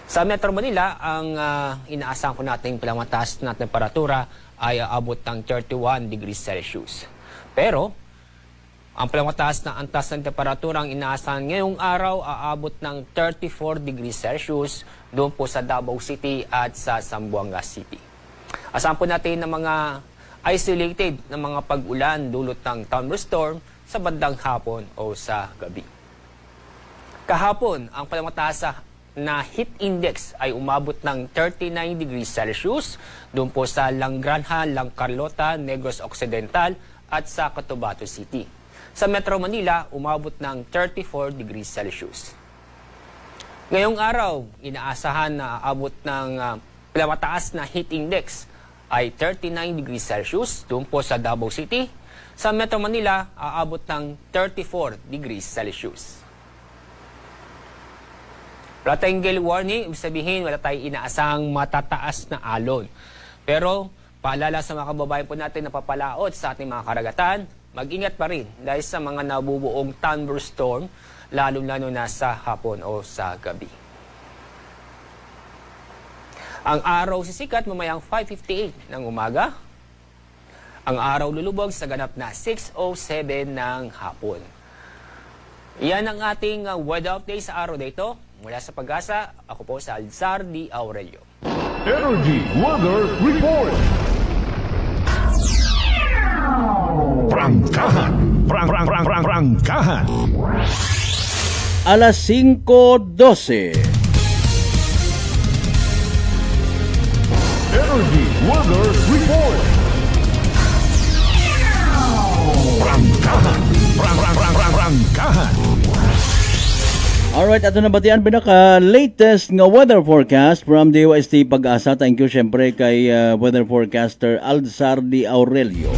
Sa Metro Manila, ang inaasahan ko nating pinakamataas na temperatura ay aabot ng 31 degrees Celsius. Pero, ang pinakamataas na antas ng temperatura ang inaasahan ngayong araw aabot ng 34 degrees Celsius doon po sa Davao City at sa Zamboanga City. Asahan po natin ng mga isolated na mga pag-ulan dulot ng thunderstorm sa bandang hapon o sa gabi. Kahapon, ang pinakamataas na heat index ay umabot ng 39 degrees Celsius doon po sa Langranja, Carlota, Negros Occidental at sa Cotabato City. Sa Metro Manila, umabot ng 34 degrees Celsius. Ngayong araw, inaasahan na aabot ng pinakamataas na heat index ay 39 degrees Celsius doon po sa Davao City. Sa Metro Manila, aabot ng 34 degrees Celsius. Wala tayong gale warning, ibig sabihin wala tayong inaasahang matataas na alon. Pero paalala sa mga kababayan po natin na papalaot sa ating mga karagatan, mag-ingat pa rin dahil sa mga nabubuong thunderstorm, lalo-lalo na sa hapon o sa gabi. Ang araw sisikat mamayang 5:58 ng umaga. Ang araw lulubog sa ganap na 6:07 ng hapon. Yan ang ating weather update sa araw na ito. Mula sa Pag-asa, ako po sa Aldsardi Aurelio. Energy Weather Report. Prangkahan. Prangkahan. Alas 5:12. Energy Weather Report. Prangkahan. Prangkahan. Alright, ato na batian pinaka-latest nga weather forecast from DOST Pag-asa. Thank you syempre kay weather forecaster Aldsardi Aurelio.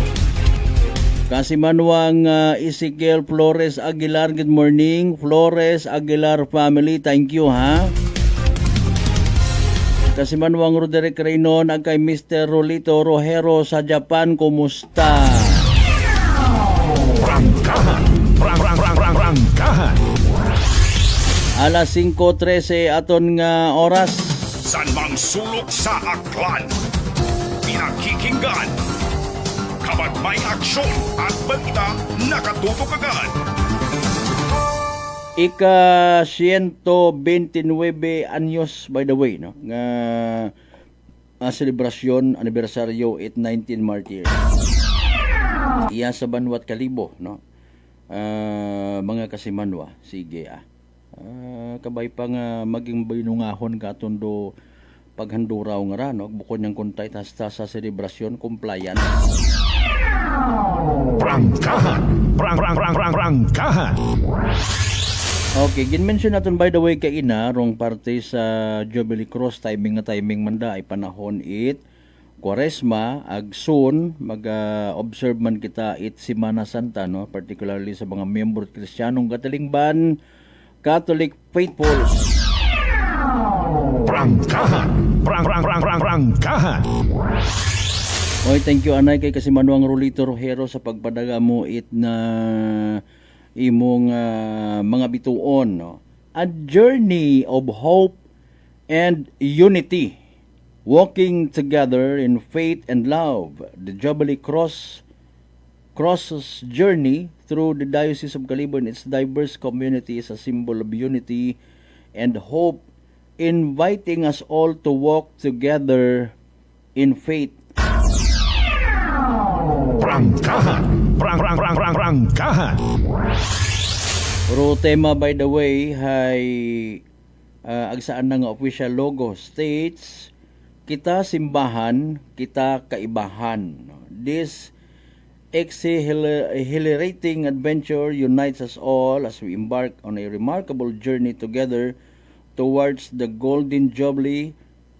Kasimanwang Ezekiel Flores Aguilar, good morning. Flores Aguilar family, thank you ha. Kasimanwang Roderick Reynon, ang kay Mr. Rolito Rojero sa Japan, kumusta? Prangkahan. Alas 5:13 aton nga oras. San mang sulok sa aklan, pinakikinggan, kapag may aksyon at balita, nakatutok agad. Ika 129 anyos, by the way, no? Nga selebrasyon, anibersaryo 819 Martyrs. Iya sa Banwat Kalibo, no? Mga kasimanwa, sige kabay pa nga maging binungahon katundo paghanduraw nga ra, no? Bukod niyang kuntay hasta sa selebrasyon, compliance. Prangkahan. Okay, gin-mention natin by the way kay ina rong parte sa Jubilee Cross timing manda ay panahon it Quaresma ag soon mag-observe man kita it Semana Santa, no, particularly sa mga miyembro Kristiyanong Katalingban Catholic faithfuls. Prangkahan. Oy, thank you anay kay Kasimanwang Rolito Rojero sa pagpadaga mo it na imong mga bituon, no? A journey of hope and unity, walking together in faith and love. The Jubilee Cross's journey through the Diocese of Kalibo and its diverse community is a symbol of unity and hope, inviting us all to walk together in faith. Prangkahan. Pero tema by the way hay agsaan na nga official logo states, kita simbahan, kita kaibahan. This exhilarating adventure unites us all as we embark on a remarkable journey together towards the Golden Jubilee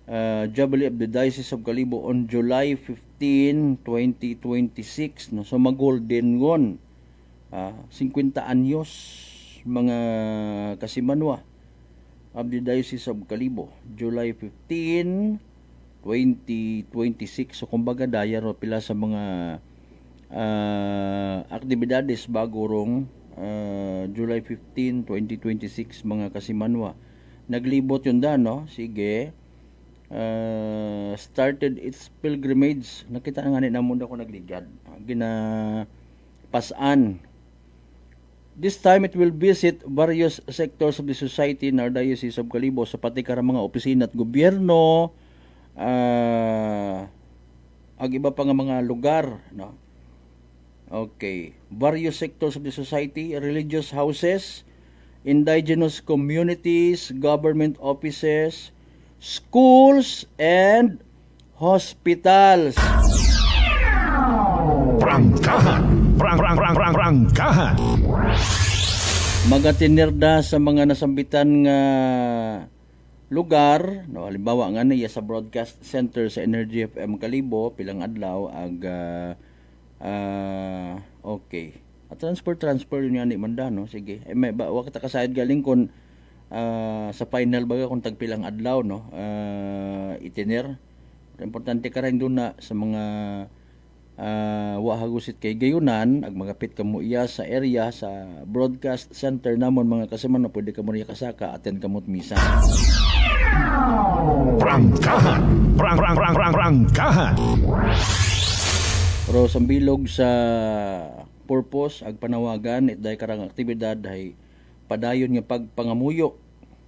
of the Diocese of Kalibo on July 15, 2026. No? So mag-golden ngon. 50 anyos mga kasimanwa of the Diocese of Kalibo. July 15, 2026. So kumbaga daya ro pila sa mga aktibidades bago rong July 15, 2026 mga kasimanwa. Naglibot yun da, no? Sige. Started its pilgrimage. Nakita nga ni namon ako nagligad. Ginapasan. This time it will visit various sectors of the society in our Diocese of Kalibo sa pati karang mga opisina at gobyerno, ag iba pa nga mga lugar, no? Okay. Various sectors of the society, religious houses, indigenous communities, government offices, schools, and hospitals. Prangkahan. Magatinirda sa mga nasambitan nga lugar, no, halimbawa nga niya sa broadcast center sa Energy FM Kalibo pilang adlaw ag okay. At transfer yun yan ni manda, no? Sige. May ba kita kasayad galing kon sa final baga kung tagpilang adlaw, no? Itiner. Importante ka rin doon na sa mga wahagusit kay gayunan ag magapit ka mo iya sa area sa broadcast center namon mga kasiman na pwede ka mo riya kasaka attend ka mo't misa. Prangkahan. Pero sa bilog sa purpose ag panawagan itday karang aktibidad ay padayon nga pagpangamuyo,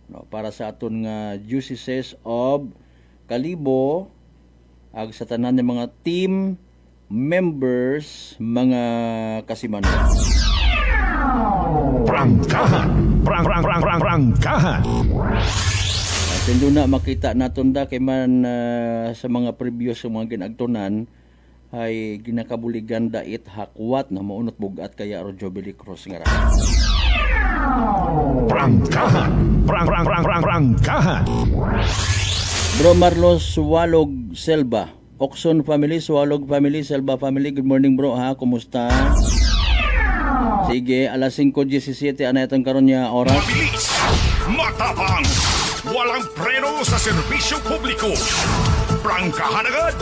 no, para sa aton nga Diocese of Kalibo ag sa tanan ng mga team members mga kasimanwa. Prangkahan. Sendo na makita naton da kay man sa mga previous sa mga ginagtunan ay ginakabuligan da it hakwat na maunot bugat kaya ro Jubilee Cross nga ra. Prangkahan. Bro Marlos Suwalog Selva, Oxon family, Suwalog family, Selva family. Good morning bro ha, kumusta? Sige, alas 5:17 ana itong karon niya oras. Mabilis, matapang, walang preno sa serbisyo publiko. Prangkahan agad!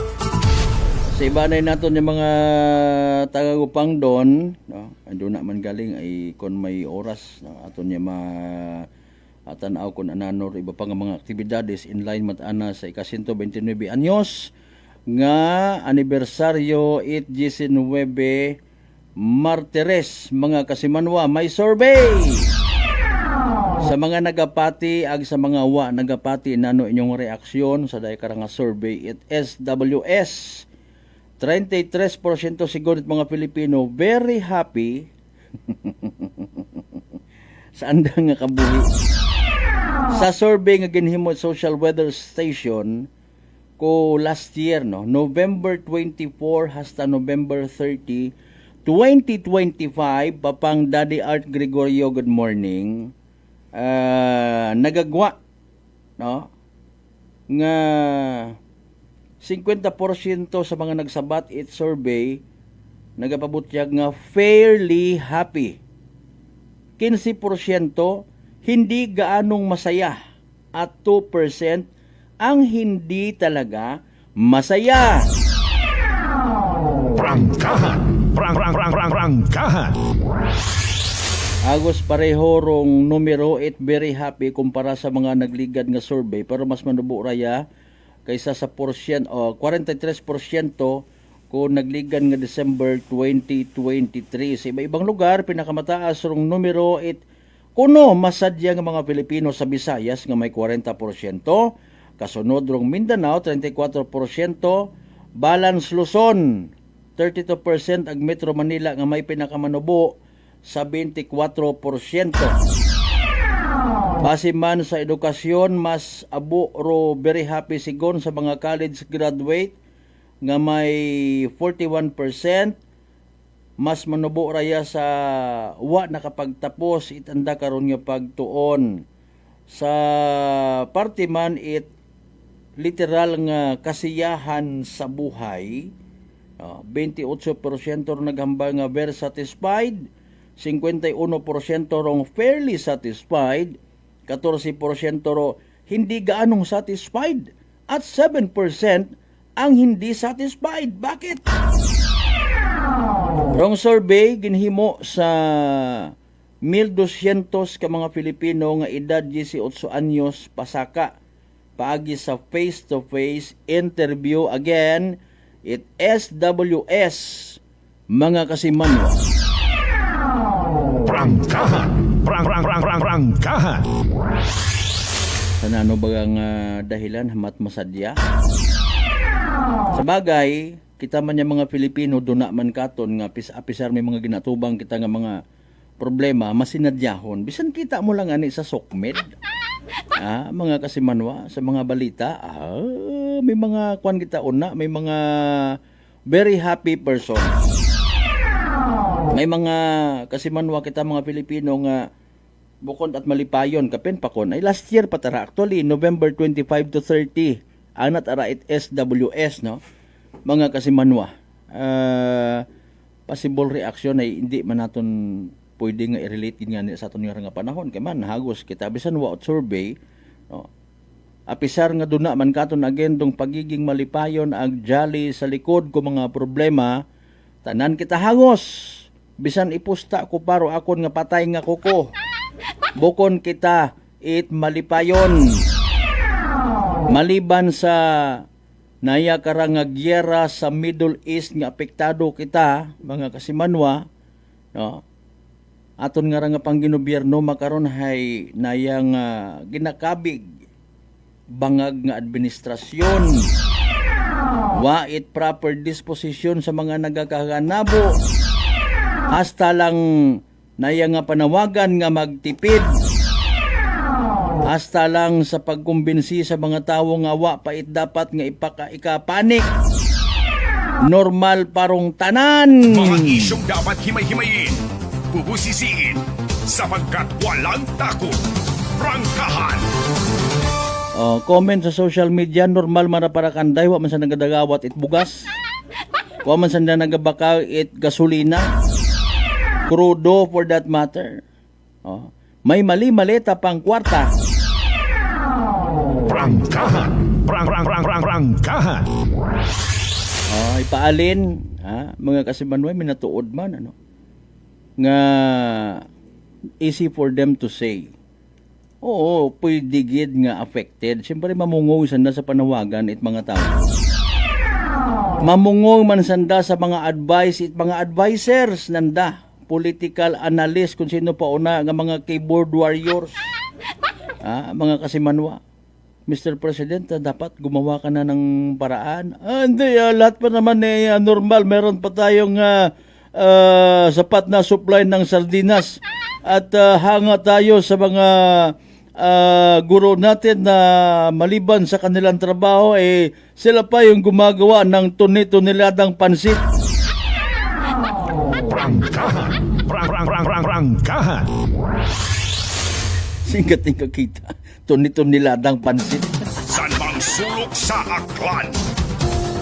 Sa iba na naton yung mga taga-Gupang doon, no? Ando na man galing ay kon may oras, no? Aton niya tanaw kung anano iba pa nga mga aktibidades in line matana sa ika-129 anyos nga anibersaryo 8/19 Martires, mga kasimanwa, may survey sa mga nagapati ag sa mga nagapati nano inyong reaksyon sa dahi karang nga survey it SWS. 33% siguro mga Pilipino very happy sa andang nga kabuhi. Sa survey nga ginhimo Social Weather Station ko last year, no, November 24 hasta November 30, 2025, papang Daddy Art Gregorio, good morning. Nagagwa, no, nga 50% sa mga nagsabat it survey nagapabutyag nga fairly happy. 15% hindi gaanong masaya at 2% ang hindi talaga masaya. Prangkahan. Prangkahan. Agos pareho rong numero it very happy kumpara sa mga nagligad nga survey pero mas manubo raya kaysa sa 43% kung nagligan nga December 2023. Sa iba-ibang lugar, pinakamataas rong numero it kuno masadya nga mga Pilipino sa Visayas nga may 40%, kasunod rong Mindanao 34%, Balance Luzon 32%, ag Metro Manila nga may pinakamanubo sa 24%. Base man sa edukasyon, mas abo ro very happy sigon sa mga college graduate nga may 41%, mas manubo raya sa nakapagtapos itanda karon nga pagtuon. Sa parte man it literal nga kasiyahan sa buhay, 28% ro naghambal nga very satisfied, 51% rong fairly satisfied, 14% ro hindi gaanong satisfied, at 7% ang hindi satisfied. Bakit? Rong survey ginhimo sa 1,200 ka mga Pilipino nga edad 18 anyos pasaka paagi sa face-to-face interview. Again, it SWS, mga kasimanwa. Prangkahan. Prangkahan. Sa nano bagang dahilan hamat masadya? Sa bagay, kita man yung mga Pilipino doon man katon nga apisar may mga ginatubang kita nga mga problema masinadyahon. Bisan kita mo lang ani sa sokmed. Mga kasimanwa sa mga balita, may mga kwan kita una, may mga very happy person. May mga kasimanwa kita mga Pilipino nga bukod at malipayon kapen pakon ay last year patara actually November 25 to 30 anat ara it SWS, no, mga kasimanwa. Possible reaction ay hindi man naton pwede nga i-relate nga sa aton nga panahon kay man hagos kita bisan wa survey, no, apisar nga duna man katon agendong pagiging malipayon ag jolly sa likod ko mga problema, tanan kita hagos bisan ipusta ko paro akon nga patay nga kuko bukon kita it malipayon. Maliban sa naya karang nga gyera sa Middle East nga apektado kita mga kasimanwa, no, aton nga nga pangginobierno makaron hay nayang ginakabig bangag nga administrasyon, wa it proper disposition sa mga nagakaganabo, hasta lang naya nga panawagan nga magtipid, hasta lang sa pagkumbinsi sa mga tawo nga wa pait dapat nga ikapanik. Normal parong tanan. Mga isyong dapat himay-himayin, bubusisiin, sapagkat walang takot. Prangkahan. Comment sa social media, normal man para kanday, wa man sa nagadagawat it bugas, wa man sa nagabakaw it gasolina, Crudo for that matter. Oh. May mali-maleta pang kwarta. Prangkahan. Prangkahan. Oh, ipaalin, mga kasimanway, minatuod man, ano? Nga easy for them to say. Oo, pwede gid nga affected. Siyempre, mamungong sanda sa panawagan it mga tao. Mamungong man sanda sa mga advice it mga advisors nanda. Political analyst kung sino pa una nga mga keyboard warriors. Mga kasimanwa. Mr. President, dapat gumawa ka na ng paraan. Hindi, lahat pa naman normal. Meron pa tayong sapat na supply ng sardinas. At hanga tayo sa mga guro natin na maliban sa kanilang trabaho, sila pa yung gumagawa ng tuni-tuniladang pansit. Prangkahan. Singkat yung kakita. Tuni-tuniladang pansit. San mang sulok sa aklan,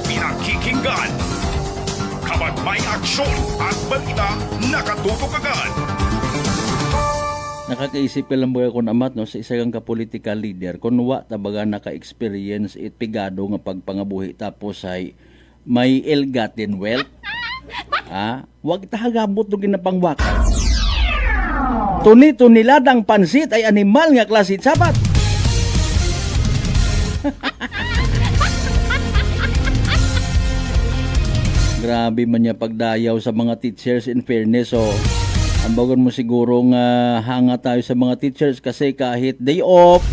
pinakikinggan, kapag may aksyon at balita, nakatutok agad. Nakakaisip ka lang ba kung amat no, sa isa kang ka-political leader, kung wa tabaga naka-experience it pigado nga pagpangabuhi tapos ay may ill-gotten wealth, wag tahagabot no ginapangwaka. Tuni-tuniladang pansit ay animal nga klase sabat. Grabe man niya pagdayaw sa mga teachers in fairness. So, ang bagon mo siguro nga hanga tayo sa mga teachers kasi kahit day off,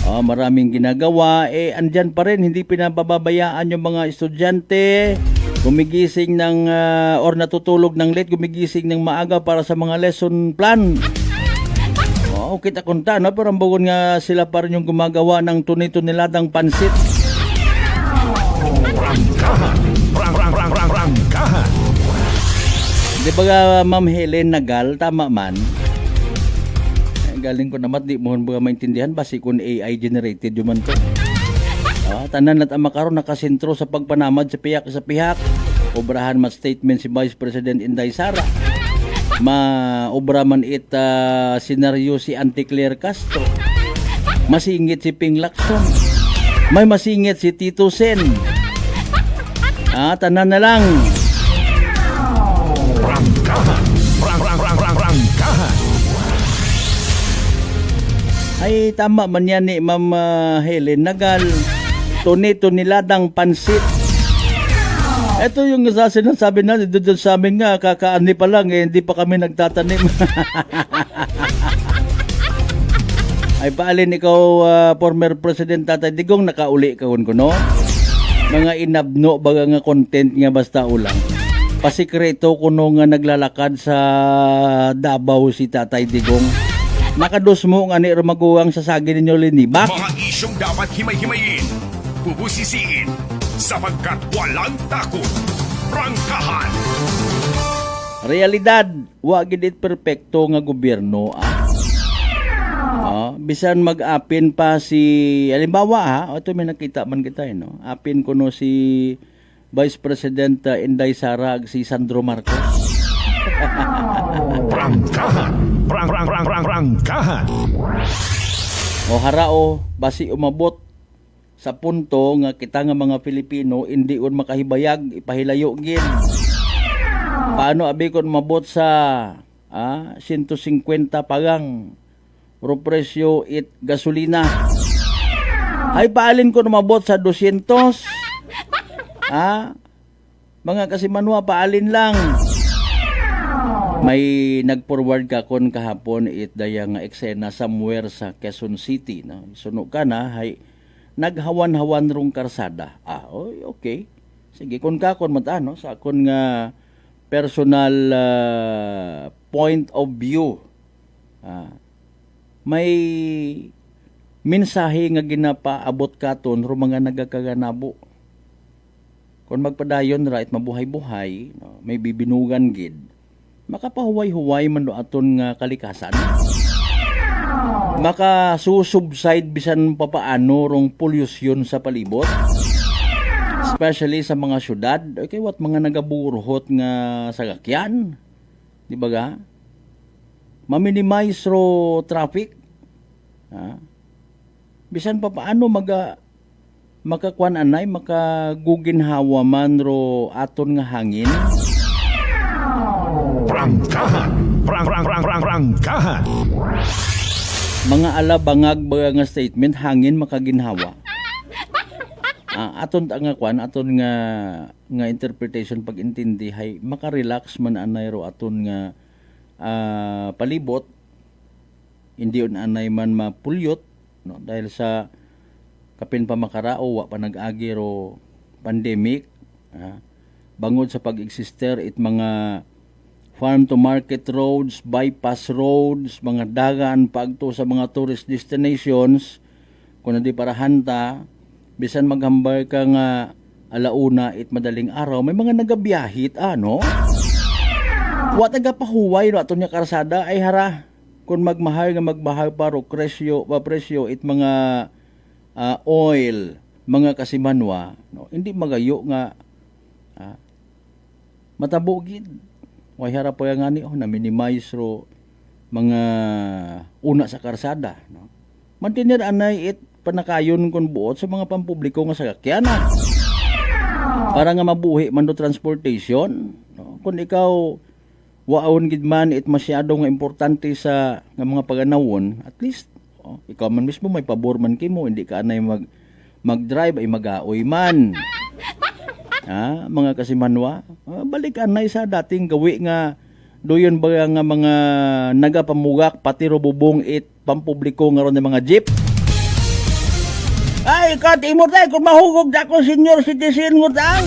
maraming ginagawa, andyan pa rin, hindi pinababayaan yung mga estudyante, gumigising ng, or natutulog ng late, gumigising ng maaga para sa mga lesson plan. Kita kunta, no? Pero ang bagon nga sila pa rin yung gumagawa ng tuni-tuniladang pansit. Prangkahan. Di ba Ma'am Helen Nagal, tama man? Galing ko naman, di mo ba maintindihan, basi kung AI generated yung man to. Tanan at makaroon nakasentro sa pagpanamad sa pihak. Obrahan man statement si Vice President Inday Sara. Maobra man senaryo si Auntie Claire Castro. Masingit si Ping Lacson. May masingit si Tito Sen. Tanan na lang. Prangkahan. Ay, tama man yan ni Ma'am Helen Nagal. Tuni-tuniladang pansit. Ito yung sinasabi natin doon sa amin nga, kakaani pa lang, hindi pa kami nagtatanim. Ay, paalin ikaw, former President Tatay Digong, nakauli ka no? Mga inabno, baga nga content nga basta ulang. Pasikreto kuno nga naglalakad sa Davao si Tatay Digong. Nakados mo nga ni rumaguwang sa sagi ninyo linibak. Mga isyong dapat himay-himayin, bubusisiin, sapagkat walang takot. Prangkahan. Realidad, wa gid perpekto nga gobyerno. Bisan mag-apin pa si, halimbawa ito may nakita man kita no. Apin ko no si Vice President Inday Sara si Sandro Marcos. Prangkahan. O harao, basi umabot sa punto nga kita nga mga Pilipino hindi on makahibayag, ipahilayo gid. Paano abi kon mabot sa 150 pagang pro presyo it gasolina? Ay paalin ko mabot sa 200. Mga kasimanwa, paalin lang. May nag-forward ka kon kahapon it daya nga eksena somewhere sa Quezon City. No? Suno ka na, hay, naghawan-hawan rong karsada. Okay. Sige, kon matano, sa kon nga personal point of view. May mensahe nga ginapaabot katon ro mga nagakaganabo. Kung magpadayon ra it mabuhay-buhay, no, may bibinugan gid. Makapahuway-huway man do aton nga kalikasan. Makasusubside bisan papaano rong pollution sa palibot. Especially sa mga syudad, okay, what mga nagaburhot nga sasakyan. Di ba ga? Ma-minimize ro traffic. Bisan pa paano makakuan anay, makaguginhawa man ro aton nga hangin. Prangkahan. Prangkahan. Mga alabangag baga nga statement, hangin makaginhawa. Aton nga kwan, aton nga interpretation pag-intindi hay makarelax man anay ro aton nga palibot, hindi on anay man mapulyot, no, dahil sa kapin pa makarao wa pa nag-agi ro pandemic, bangod sa pag-eksister it mga farm to market roads, bypass roads, mga dagan pagto sa mga tourist destinations, kung di para hanta, bisan maghambay ka nga alauna it madaling araw, may mga nagabiyahit, ano? Wa tagapahuway no aton nga karsada ay hara. Kung magmahal pa ro presyo it mga oil, mga kasimanwa, no? Hindi magayo nga matabugid. Way harap po yung ngani, na minimize ro mga una sa karsada. No? Mantinir anay it panakayon kon buot sa mga pampubliko nga sakyanan. Para nga mabuhi man do transportation. No? Kung ikaw waon gid man it masyado nga importante sa nga mga paganawon, at least ikaw man mismo may pabor man kimo, hindi ka anay mag-drive ay mag-aoy man. Mga kasimanwa, balik anay sa dating gawi nga doyon ba nga mga nagapamugak pati ro bubong it pampubliko nga ron mga jeep. Ay, kat imortay kung mahugog dako senior citizen ngutang.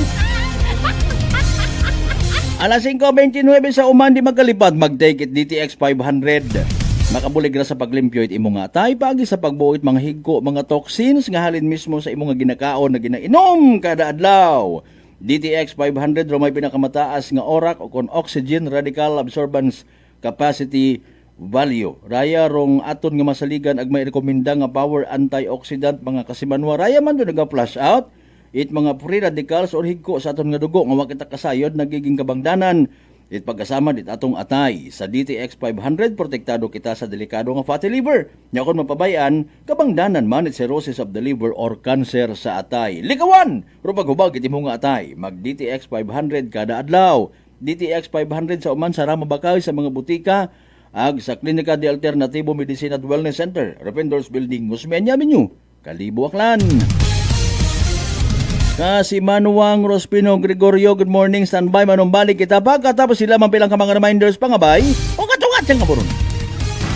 Alas 5:29 sa uman di magkalipad, mag-take it DTX 500. Makabulig ra sa paglimpyo it imo nga tay pagi sa pagbuot mga higko, mga toxins nga halin mismo sa imo nga ginakaon na ginainom kada adlaw. DTX 500 ro may pinakamataas nga orak o kon oxygen radical absorbance capacity value. Raya rong aton nga masaligan ag may rekomenda nga power antioxidant mga kasimanwa. Raya man do naga-flush out it mga free radicals or higko sa aton nga dugo nga wa kita kasayod nagiging kabangdanan. It pagkasama dit atong atay sa DTX 500 protektado kita sa delikado nga fatty liver. Nya kon mapabayan kabangdanan man it cirrhosis of the liver or cancer sa atay. Likawan ro paghubag iti mo nga atay mag DTX 500 kada adlaw. DTX 500 sa uman sa Ramabakay sa mga butika ag sa Klinika de Alternativo Medicine at Wellness Center, Rependors Building, Guzmeña Avenue, Kalibo, Aklan. Kasi Manuang Rospino Gregorio, good morning, standby, manumbalik kita pa, katapos sila mampilang ka mga reminders pangabay, o katungat siyang kaburon.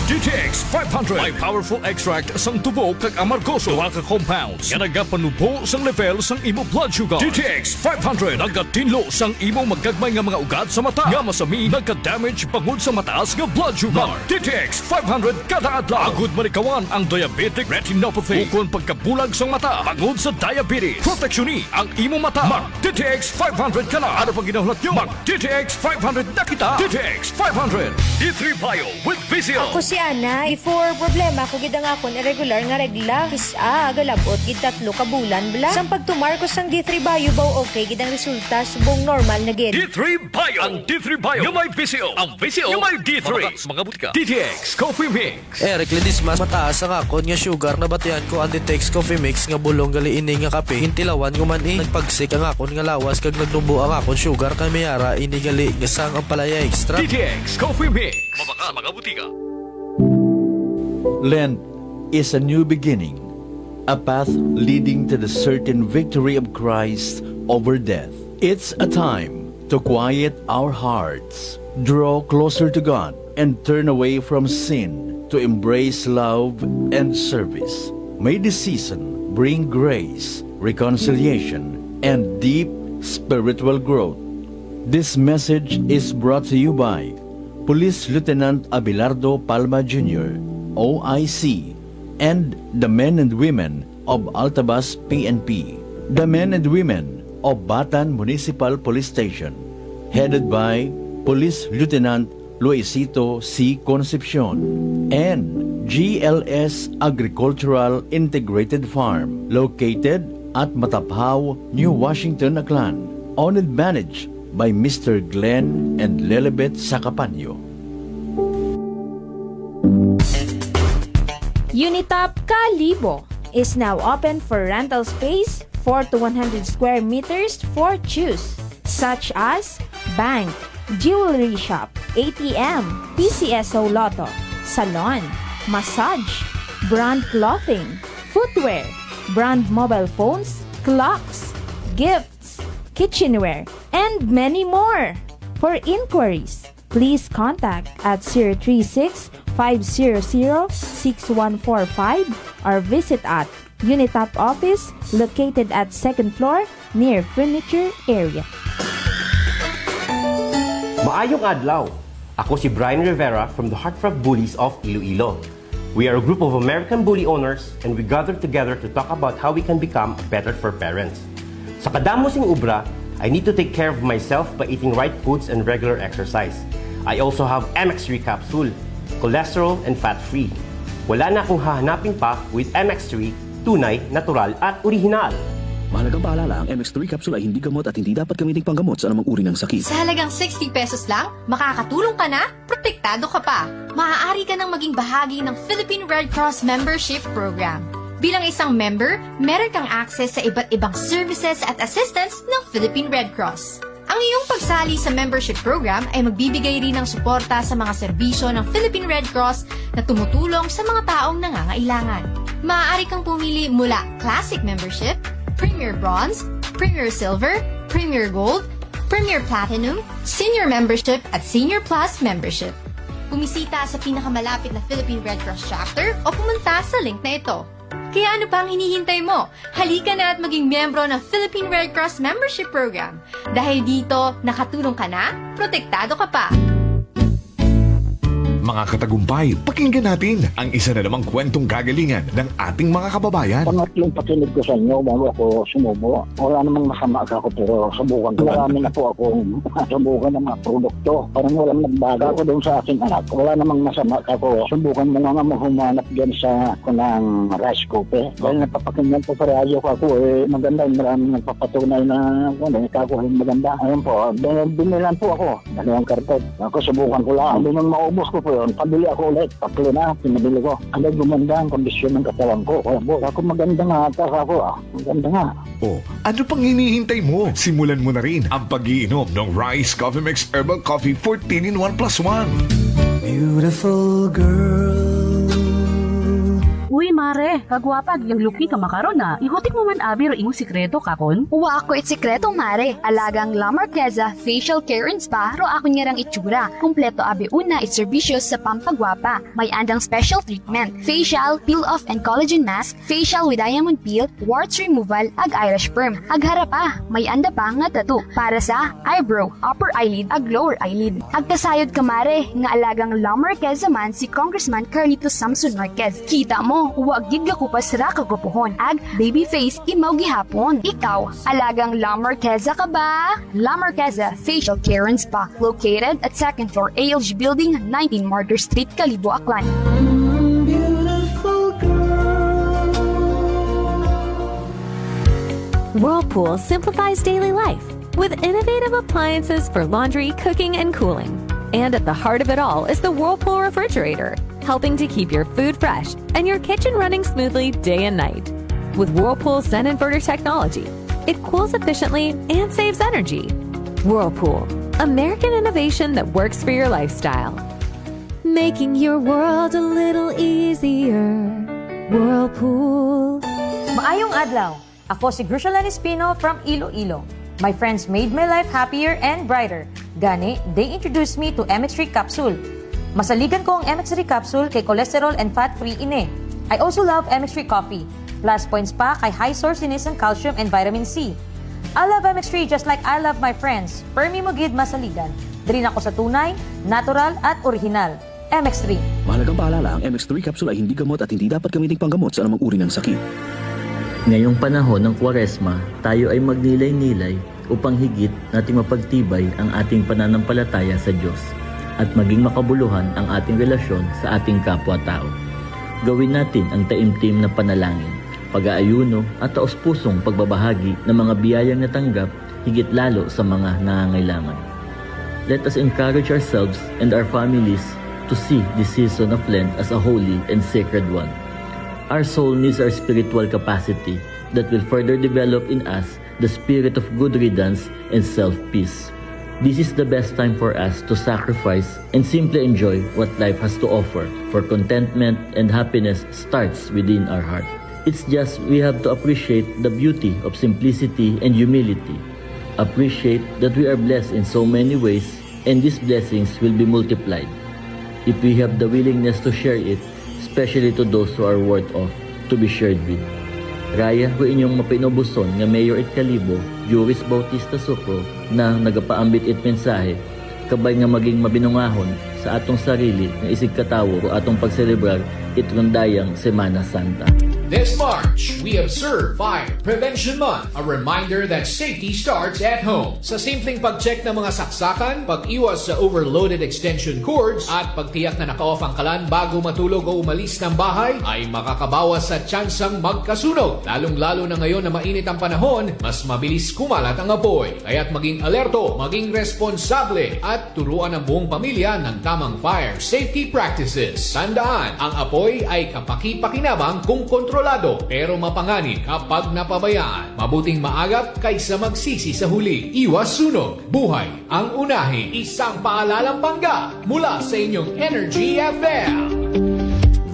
DTX 500 may powerful extract sang tubo kag amargoso duha ka compounds nga nagapanubo sang level sang imo blood sugar. DTX 500 nagatinlo sang imo magagmay nga mga ugat sa mata nga masami nagka-damage bangod sa mataas nga blood sugar. DTX 500 kada adlaw agud manikawan ang diabetic retinopathy ukon pagkabulag sang mata bangod sa diabetes. Proteksyon ang imo mata. Mag DTX 500 kana. Ano pang ginahulot nyo? Mag DTX 500 na kita. DTX 500 D3 Bio with Vizio. Ako si Ana, before problema ko gid ang akon irregular nga regla. Kisa galabot gid 3 ka bulan bla. Sang pagtumarkos sang D3 Bio baw okay gid ang resulta subong normal na gid. D3 Bio. Ang D3 Bio yung may Vizio. Ang Vizio yung may D3. Mga butika. DTX Coffee Mix. Eric Ledis mas mataas ang akon nga sugar na batian ko ang DTX Coffee Mix nga bulong gali ini nga kape. Hintilawan ko man nagpagsik ang akon nga lawas kag nagdumbo ang akon sugar kay mayara ini gali nga sang ang palaya extra. DTX Coffee Mix. Mabaka mga butika. Lent is a new beginning, a path leading to the certain victory of Christ over death. It's a time to quiet our hearts, draw closer to God, and turn away from sin to embrace love and service. May this season bring grace, reconciliation, and deep spiritual growth. This message is brought to you by Police Lieutenant Abelardo Palma Jr., OIC, and the men and women of Altabas PNP, the men and women of Batan Municipal Police Station, headed by Police Lieutenant Luisito C. Concepcion, and GLS Agricultural Integrated Farm, located at Mataphaw, New Washington, Aklan, owned and managed by Mr. Glenn and Lilibet Sacapanyo. Unitop Kalibo is now open for rental space 4 to 100 square meters for choose, such as bank, jewelry shop, ATM, PCSO Lotto, salon, massage, brand clothing, footwear, brand mobile phones, clocks, gifts, kitchenware, and many more. For inquiries, please contact at 036-500-6145 or visit at Unitop office located at 2nd floor near furniture area. Maayong adlaw! Ako si Brian Rivera from the Heartfelt Bullies of Iloilo. We are a group of American bully owners and we gathered together to talk about how we can become better for parents. Sa kadamosing ubra, I need to take care of myself by eating right foods and regular exercise. I also have MX3 capsule, cholesterol and fat-free. Wala na akong hahanapin pa with MX3, tunay, natural at orihinal. Mahalagang paalala, ang MX3 capsule ay hindi gamot at hindi dapat gamitin panggamot sa anumang uri ng sakit. Sa halagang 60 pesos lang, makakatulong ka na, protektado ka pa. Maaari ka nang maging bahagi ng Philippine Red Cross Membership Program. Bilang isang member, meron kang access sa iba't ibang services at assistance ng Philippine Red Cross. Ang iyong pagsali sa membership program ay magbibigay rin ng suporta sa mga serbisyo ng Philippine Red Cross na tumutulong sa mga taong nangangailangan. Maaari kang pumili mula Classic Membership, Premier Bronze, Premier Silver, Premier Gold, Premier Platinum, Senior Membership at Senior Plus Membership. Bumisita sa pinakamalapit na Philippine Red Cross chapter o pumunta sa link na ito. Kaya ano pang hinihintay mo? Halika na at maging miyembro ng Philippine Red Cross Membership Program. Dahil dito, nakatulong ka na, protektado ka pa. Mga katagumpay, pakinggan natin ang isa na namang kwentong kagalingan ng ating mga kababayan. Pangatlong pakinig ko sa inyo bago ako sumubo. Wala namang masama ako pero subukan ko. Marami na po akong subukan ng mga produkto. Parang walang nagbaga ako doon sa aking anak. Wala namang masama ako. Subukan mo nga humanap dyan sa kunang rice cooker. Dahil napapakinggan po sa radyo ko ako maganda. Maraming nagpapatunay na ako maganda. Ayun po, binilan po ako. Dalawang karton. Ako subukan ko lang. Hindi nang maubos ko po yun. Pabili ako ulit. Tatlo na, pinabili ko. Ano gumanda ang kondisyon ng katawan ko. Kaya po, ako maganda nga ata ako. Maganda nga. O, ano pang hinihintay mo? Simulan mo na rin ang pag-iinom ng Rice Coffee Mix Herbal Coffee 14 in 1 plus 1. Beautiful girl. Uy, mare, kagwapag, yung luki ka makaron na. Ihutik mo man abi ro imong sikreto kakon. Uwa ako it sikreto, mare. Alagang La Marqueza Facial Care and Spa, ro ako niyarang itsura. Kumpleto abi una itserbisyo sa pampagwapa. May andang special treatment. Facial, peel-off and collagen mask, facial with diamond peel, warts removal, ag eyelash perm. Ag harapa, may anda pa nga tattoo. Para sa eyebrow, upper eyelid, ag lower eyelid. Ag kasayod ka, mare, nga alagang La Marqueza man si Congressman Carlito Samson Marquez. Kita mo, huwag gid ka kupas ra kagupuhon. Ag baby face imaw gihapon. Ikaw, alagang La Marqueza ka ba? La Marqueza Facial Care and Spa, located at 2nd floor ALG Building, 19 Martyr Street, Kalibo, Aklan. Whirlpool simplifies daily life with innovative appliances for laundry, cooking, and cooling. And at the heart of it all is the Whirlpool refrigerator, helping to keep your food fresh and your kitchen running smoothly day and night. With Whirlpool Zen Inverter technology, it cools efficiently and saves energy. Whirlpool, American innovation that works for your lifestyle. Making your world a little easier. Whirlpool. Maayong adlaw. Ako si Grushalan Espino from Iloilo. My friends made my life happier and brighter. Gani, they introduced me to MX3 capsule. Masaligan ko ang MX3 capsule kay cholesterol and fat-free ine. I also love MX3 coffee. Plus points pa kay high sourciness ng calcium and vitamin C. I love MX3 just like I love my friends. Permi mo gid masaligan. Diri ako sa tunay, natural at original. MX3. Mahalagang paalala, ang MX3 capsule ay hindi gamot at hindi dapat gamitin panggamot sa anumang uri ng sakit. Ngayong panahon ng Kwaresma, tayo ay magnilay-nilay upang higit nating mapagtibay ang ating pananampalataya sa Diyos at maging makabuluhan ang ating relasyon sa ating kapwa-tao. Gawin natin ang taimtim na panalangin, pag-aayuno at taos-pusong pagbabahagi ng mga biyayang natanggap higit lalo sa mga nangangailangan. Let us encourage ourselves and our families to see this season of Lent as a holy and sacred one. Our soul needs our spiritual capacity that will further develop in us the spirit of good riddance and self-peace. This is the best time for us to sacrifice and simply enjoy what life has to offer, for contentment and happiness starts within our heart. It's just we have to appreciate the beauty of simplicity and humility. Appreciate that we are blessed in so many ways, and these blessings will be multiplied if we have the willingness to share it, especially to those who are worth of to be shared with. Raya ko inyong mapinubuson nga Mayor it Kalibo, Juris Bautista Sucro, na nagapaambit it mensahe, kabay nga maging mabinungahon sa atong sarili nga isig katawo o atong pagselebrar itong dayang Semana Santa. This March, we observe Fire Prevention Month, a reminder that safety starts at home. Sa simpleng pag-check ng mga saksakan, pag-iwas sa overloaded extension cords, at pagtiyak na naka-off ang kalan bago matulog o umalis ng bahay, ay makakabawas sa tsansang magkasunog. Lalong-lalo na ngayon na mainit ang panahon, mas mabilis kumalat ang apoy. Kaya't maging alerto, maging responsable, at turuan ang buong pamilya ng tamang fire safety practices. Tandaan, ang apoy ay kapaki-pakinabang kung kontrolado pero mapanganib kapag napabayaan. Mabuting maagap kaysa magsisi sa huli. Iwas sunog, buhay ang unahin. Isang paalalang bangga mula sa inyong Energy FM.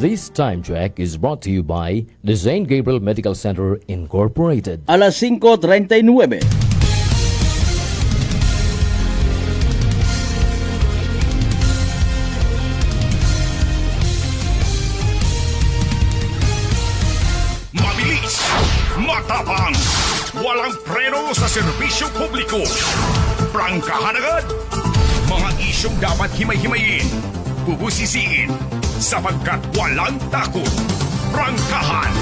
This time check is brought to you by the St. Gabriel Medical Center Incorporated. Alas 5:39. Matapang, walang preno sa serbisyo publiko. Prangkahan agad. Mga isyong dapat himay-himayin, bubusisiin, sapagkat walang takot. Prangkahan.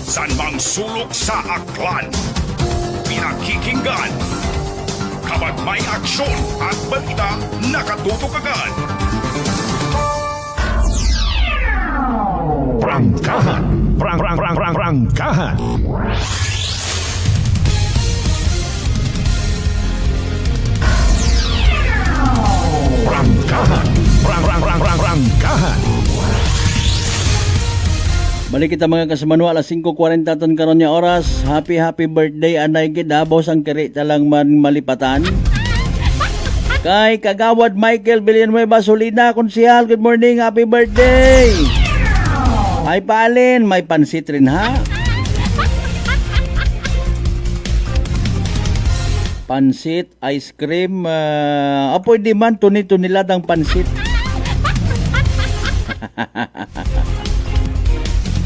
San mang sulok sa aklan, pinakikinggan. Kapag may aksyon at balita, nakatutok agad. Prangkahan. Prangkahan. Prangkahan. Balik kita mga kasamanuha, alas 5:40 ton karon nya oras. Happy birthday anay gid habos ang kiri talang man malipatan. Kay Kagawad Michael Villanueva Solina, Konsehal, good morning, happy birthday. Ay palin, may pansit rin ha. Pansit, ice cream, pwede man tuni-tunilad ang pansit.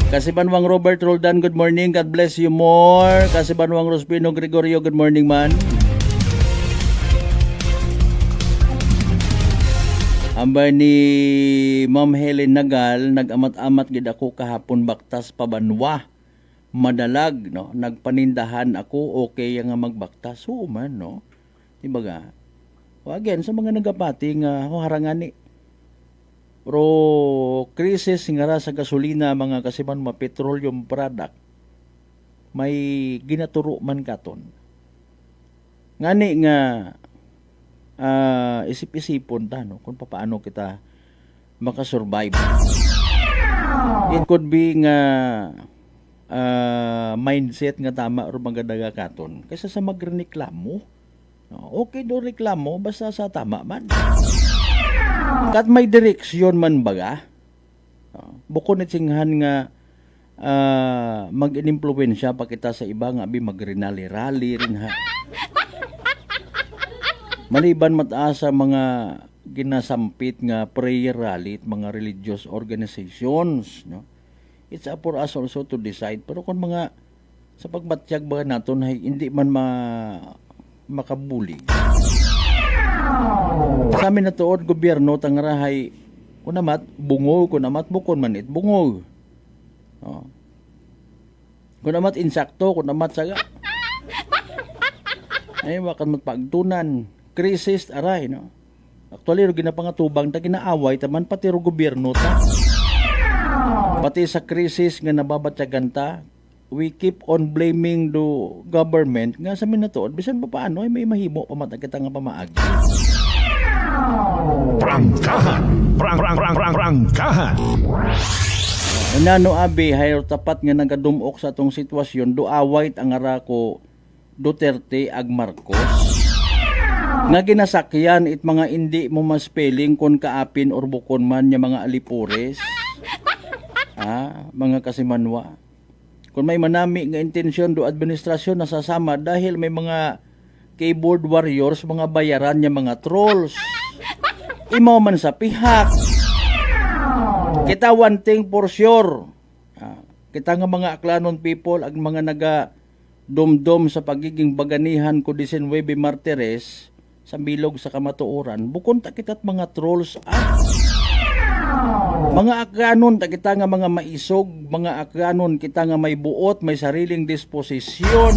Kasibanwang Robert Roldan, good morning, God bless you more. Kasibanwang Rospino Gregorio, good morning man. Ambay ni Ma'am Helen Nagal, nag-amat-amat gid ako kahapon baktas pabanwa. Madalag, no? Nagpanindahan ako, okay nga magbaktas. Oo man, no? Diba ga? O again, sa mga nagapati nga harangani. Pero krisis nga ra sa gasolina, mga kasiman petroleum product, may ginaturo man katon. Ngani nga, isip-isipon ta, no? Kung paano kita makasurvive. It could be nga mindset nga tama o magadaga katon kaysa sa magreklamo. Okay do reklamo basta sa tama man. Kat may direksyon man baga. Bukod na singhan nga mag-influensya pa kita sa iba nga abi magrinali-rally rin ha. Maliban mataas sa mga ginasampit nga prayer rally at mga religious organizations, no? It's up for us also to decide. Pero kung mga sa pagbatyag ba naton ay hindi man makabuli. Sa amin na tuod gobyerno tangarahay kunamat bungog, kunamat bukon man it bungog. Oh. Kunamat insakto, kunamat saga. Ay wakan matpagtunan. Krisis aray, no? Actually ro ginapangatubang ta ginaaway taman pati ro gobyerno ta. Pati sa krisis nga nababatyagan ta we keep on blaming the government nga sa minatuod bisan pa paano ay may mahimo pamatag kita nga pamaagi. Prangkahan. Prangkahan. Nano abi hayro tapat nga nagadumok sa atong sitwasyon duawait ang arako Duterte ag Marcos. Nga ginasakyan it mga hindi mo maspelling kon kaapin or bukon man nya mga alipores. Mga kasimanwa. Kung may manami nga intensyon do administrasyon nasasama dahil may mga keyboard warriors, mga bayaran nya mga trolls. Imo man sa pihak. Kita one thing for sure. Kita nga mga aklanon people ag mga naga dumdum sa pagiging baganihan ko 19 Martires sa bilog sa kamatuoran. Bukon ta kita't mga trolls mga akranon ta kita nga mga maisog, mga akranon kita nga may buot, may sariling disposisyon.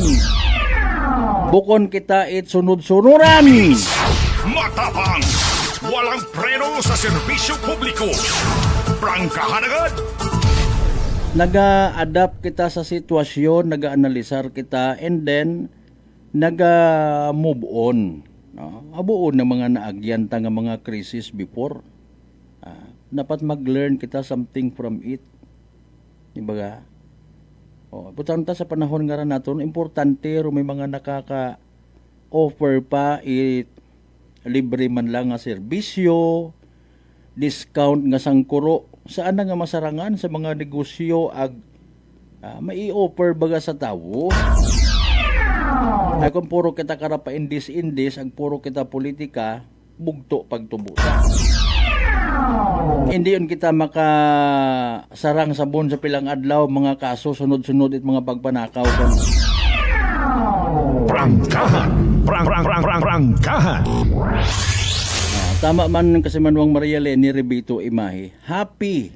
Bukon kita it sunod-sunuran. Matapang, walang preno sa serbisyo publiko. Prangkahan agad. Naga-adapt kita sa sitwasyon, naga-analisar kita, and then naga-move on. Abuon ng mga naagyanta nga mga crisis before. Dapat mag-learn kita something from it. Diba? Putang ta sa panahon nga naton, importante ro may mga nakaka-offer pa libre man lang nga serbisyo, discount nga sangkuro. Saan na nga masarangan sa mga negosyo ag mai-offer baga sa tawo? Ay kung puro kita karapa indis ag puro kita politika, bugto pagtubuta. Hindi yun kita makasarang sabon sa pilang adlaw, mga kaso sunod-sunod at mga pagpanakaw. Prangkahan. Prangkahan. Tama man kasi Manwang Maria Leni Rebito Imahe. Happy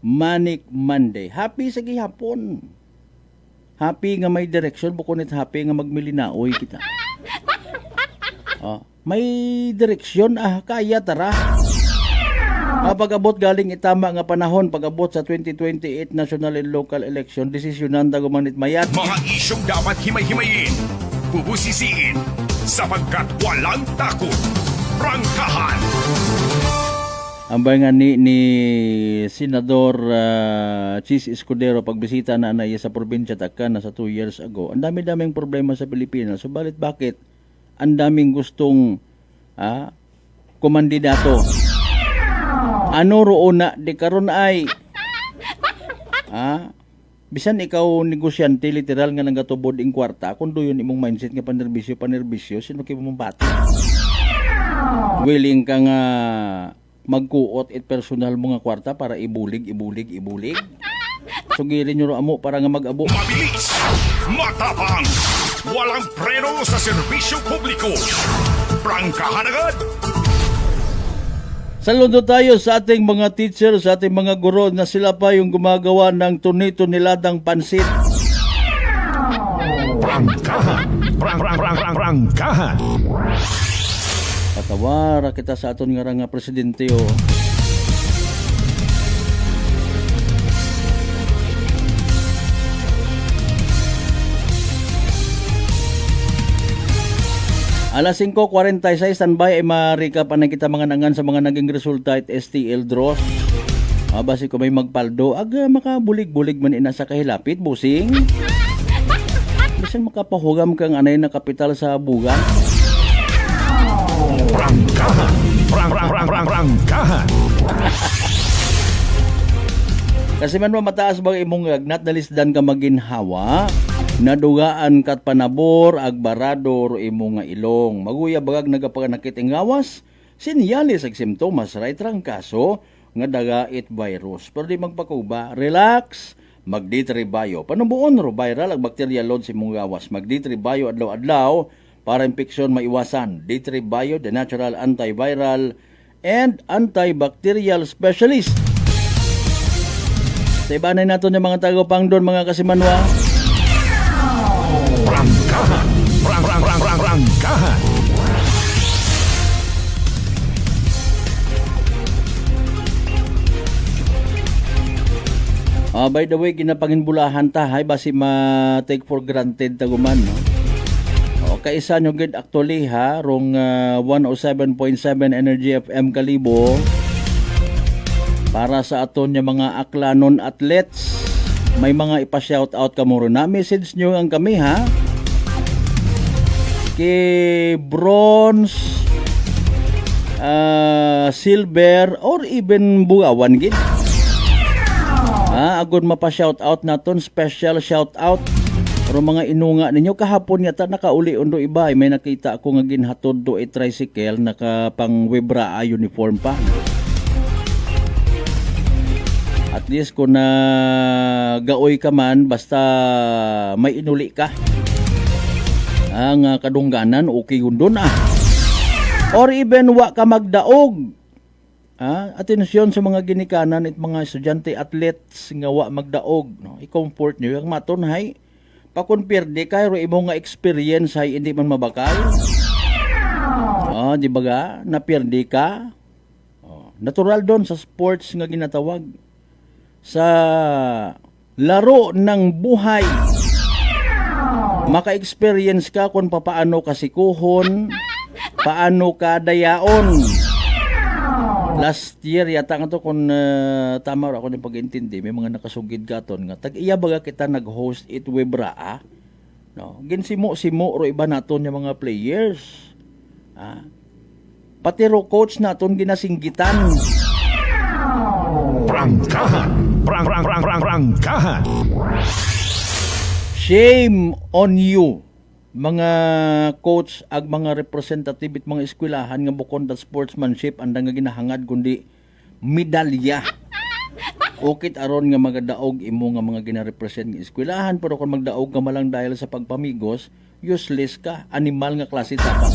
Manic Monday. Happy sa gihapon. Happy nga may direksyon, bukunit happy nga magmilinaoy kita. May direksyon, kaya tara. Pag-abot galing itama nga panahon, pag-abot sa 2028 national and local election, desisyonan da gumanit mayat. Mga isyong dapat himay-himayin, bubusisiin, sapagkat walang takot. Prangkahan. Ang nga ni Senador Chis Escudero pagbisita na anay sa probinsya Takan na sa 2 years ago. Ang dami-daming problema sa Pilipinas. Subalit bakit ang daming gustong kumandidato? Ano roon na di karon ay bisan ikaw negosyante literal nga nagatubod ing kwarta kung doon imong mindset nga panerbisyo sino kay mong bati? Willing ka nga magkuot it personal mo nga kwarta para ibulig. Sugirin nyo amo para nga mag-abo. Mabilis, matapang, walang preno sa serbisyo publiko. Prangkahan agad. Saludo tayo sa ating mga teacher, sa ating mga guro na sila pa yung gumagawa ng tuni-tuniladang pansit. Prangkahan. Prangkahan. Patawara kita sa aton nga presidente o. Alas 5:46 standby ay ma-recap na kita mga nangan sa mga naging resulta at STL draws. Basi ko may magpaldo makabulig-bulig man ina sa kahilapit busing. Bisan makapahugam kang anay na kapital sa bugan. Prangkahan. Prangkahan. Kasi man mataas ba imong agnat nalisdan ka maginhawa, nadugaan kat panabor ag barador imong nga ilong. Maguya bagag nagapaganakit ing gawas, sinyalis ag simptomas right rang kaso nga dagait virus. Pero di magpakuba, relax, magditribayo. Panubuon ro viral ag bacterial load sa imong gawas. Magditribayo adlaw-adlaw para impeksyon maiwasan. Ditribayo, the natural antiviral and antibacterial specialist. Sa ibanay nato ng mga tagapang doon, mga kasimanwa. Prangkahan. Prangkahan. By the way, ginapanginbulahan ta, hay, basi ma-take for granted taguman, no? O, kaisa nyo gid actually, ha, rong 107.7 Energy FM Kalibo, para sa aton yung mga aklanon athletes, may mga ipa-shoutout ka mo rin na. Message nyo ang kami, ha? Kay bronze, silver, or even bugawan gid. Agod mapa-shoutout naton, special shoutout. Pero mga inunga ninyo, kahapon yata nakauli undo iba. May nakita ako nga ginhatod do a tricycle, nakapang Webra uniform pa. At least kung gaoy ka man, basta may inuli ka. Ang kadungganan, okay yun doon Or even wa ka magdaog. Atensyon sa mga ginikanan at mga estudyante athletes nga wa magdaog. No? I-comfort nyo yung maton hay. Pakunpirde ka, ro imo nga experience hay hindi man mabakal. Di ba ga? Napirde ka. Natural doon sa sports nga ginatawag. Sa laro ng buhay. Maka-experience ka kung paano ka sikuhon, paano ka dayaon. Last year yata nga to kung tama ako ng pag-intindi, may mga nakasugid gaton nga tag-iya baga kita nag-host it Webra, no? Ginsimo-simo ro iba naton yung mga players. Pati ro coach naton ginasinggitan. Prangkahan. Prangkahan. Shame on you, mga coach ag mga representative at mga eskwelahan nga bukod sa sportsmanship andang nga ginahangad kundi medalya. Ukit aron nga magadaog imo nga mga ginarepresent nga eskwelahan, pero kung magdaog ka malang dahil sa pagpamigos, useless ka, animal nga klase tapang.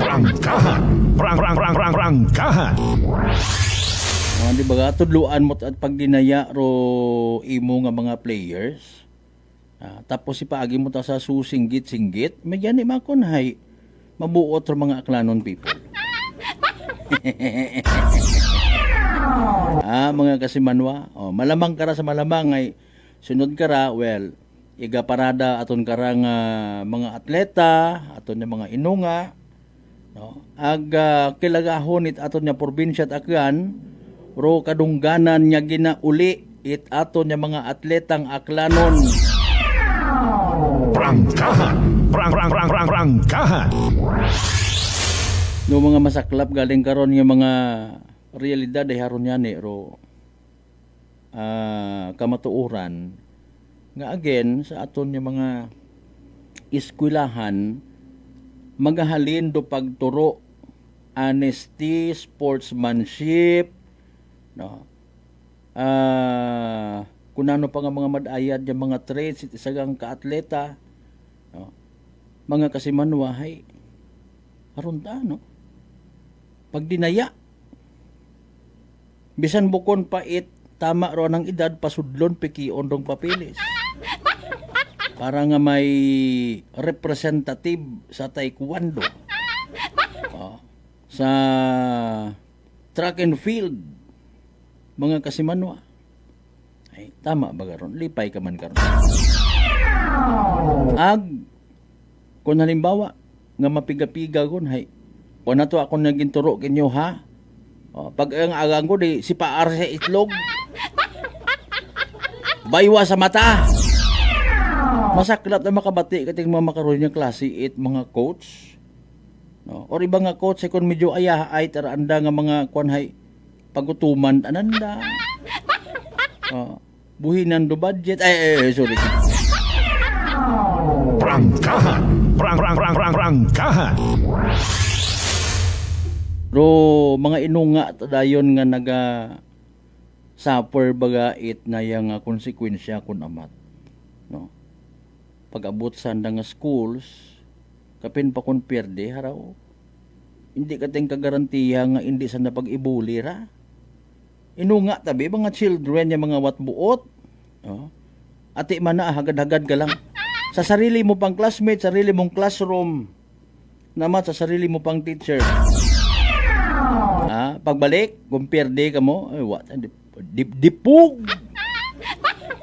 Prangkahan. Prangkahan. Di ba tudluan mo at pag ginaya ro imo nga mga players, tapos ipaagi mo ta sa susinggit-singgit, may yan makon hay mabuot ro mga aklanon people. Mga kasimanwa, malamang kara sa malamang ay sunod kara, well, iga parada aton karang mga atleta, aton nga mga inunga, no? Kilagahon it aton nga probinsya at akyan, ro kadungganan niya ginauli it ato niya mga atletang aklanon. Prangkahan. Prangkahan. No mga masaklap galing karon nga mga realidad ay haron yan ro kamatuuran nga again sa aton niya mga eskwelahan magahalin do pagturo, honesty, sportsmanship, no? Kung ano pa nga mga madayad yung mga traits it isagang kaatleta, no? Mga kasimanwahay aron ta, no? Pag dinaya bisan bukon pa it tama ro ng edad pasudlon pikion dong papilis para nga may representative sa taekwondo, sa track and field, mga kasimanwa. Ay, tama ba karon? Lipay ka man karon. Kung halimbawa, nga mapiga-piga kon, hay, kung nato ako naging turo kinyo, ha? Pag ang agang ko, di, si paar sa itlog. Baywa sa mata. Masaklap na makabati kating mga makaroon yung klase it mga coach. No? Or iba nga coach, kung medyo ay taranda nga mga kwanhay, pagutuman ananda. Buhinan do budget. Sorry. Prangkahan. Prangkahan. Ro mga inunga dayon nga naga suffer baga it na yang konsekwensya kun amat, no? Pag-abot sa nga schools kapin pa kun perde haraw hindi ka teng kagarantiya nga hindi sa napag-ibuli ra. Inunga tabi mga children yung mga watbuot, no? Ati man na hagad-hagad ka lang sa sarili mo pang classmate, sarili mong classroom, naman sa sarili mo pang teacher. Pagbalik kung perde ka mo, ay what, dipug.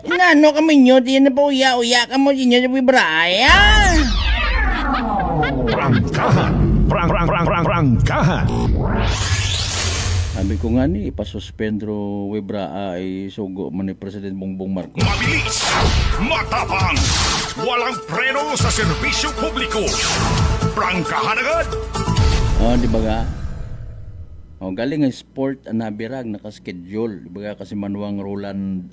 Nano kami nyo, di na pa uya ka mo, di nyo sa Bibraya. Prangkahan. Prangkahan. Sabi ko nga ni, ipasuspendro Webra ay sugo man ni President Bongbong Marcos. Mabilis, matapang, walang preno sa serbisyo publiko. Prangkahan agad! Di ba ga? Galing ang sport anabirag, nakaschedule. Di ba ga kasi manuang Roldan.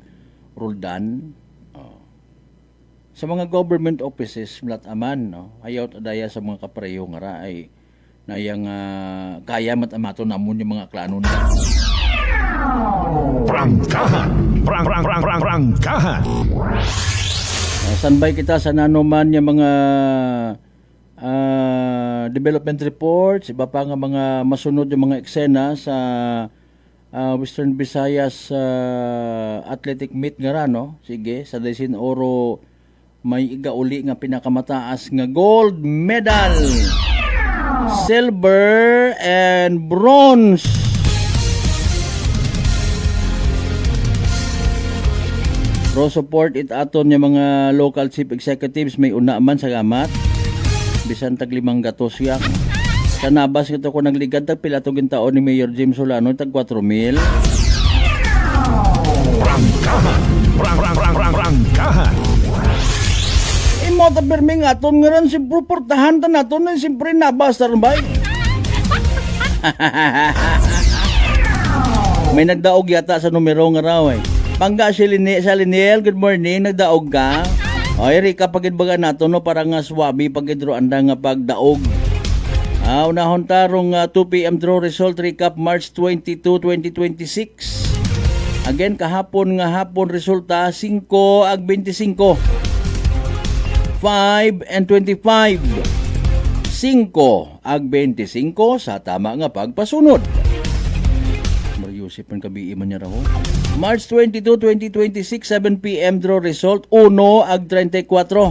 Sa mga government offices, mlat aman, ayaw adaya sa mga kapareho nga ra ay na yang kaya matamato namon yung mga klano na. Prangkahan. Prangkahan. Sanbay kita sa nanuman yung mga development reports, iba pa nga mga masunod yung mga eksena sa Western Visayas athletic meet nga ra, no? Sige, sa Desin Oro may igauli nga pinakamataas nga gold medal, silver and bronze. Pro support it aton yung mga local chief executives may una man sa gamat bisan tag 5 gatos yak. Sa nabas ito ko nagligad tag pila to gintaon ni Mayor James Solano tag 4,000. Prangkahan. Imo ta perming aton nga ran simpro portahan ta naton na simpre nabas tarbay. May nagdaog yata sa numero nga raw eh. Pangga si Liniel, good morning, nagdaog ka? Oy, Rika, pagidbaga nato no, parang nga swabi pagidro anda nga pagdaog. Unahon tarong 2 p.m. draw result recap March 22, 2026. Again, kahapon resulta 5 ag 25. 5 and 25. 5 ag 25 sa tama nga pagpasunod. Mariusip man kabi man niya raw. March 22, 2026, 7 p.m. draw result 1 ag 34.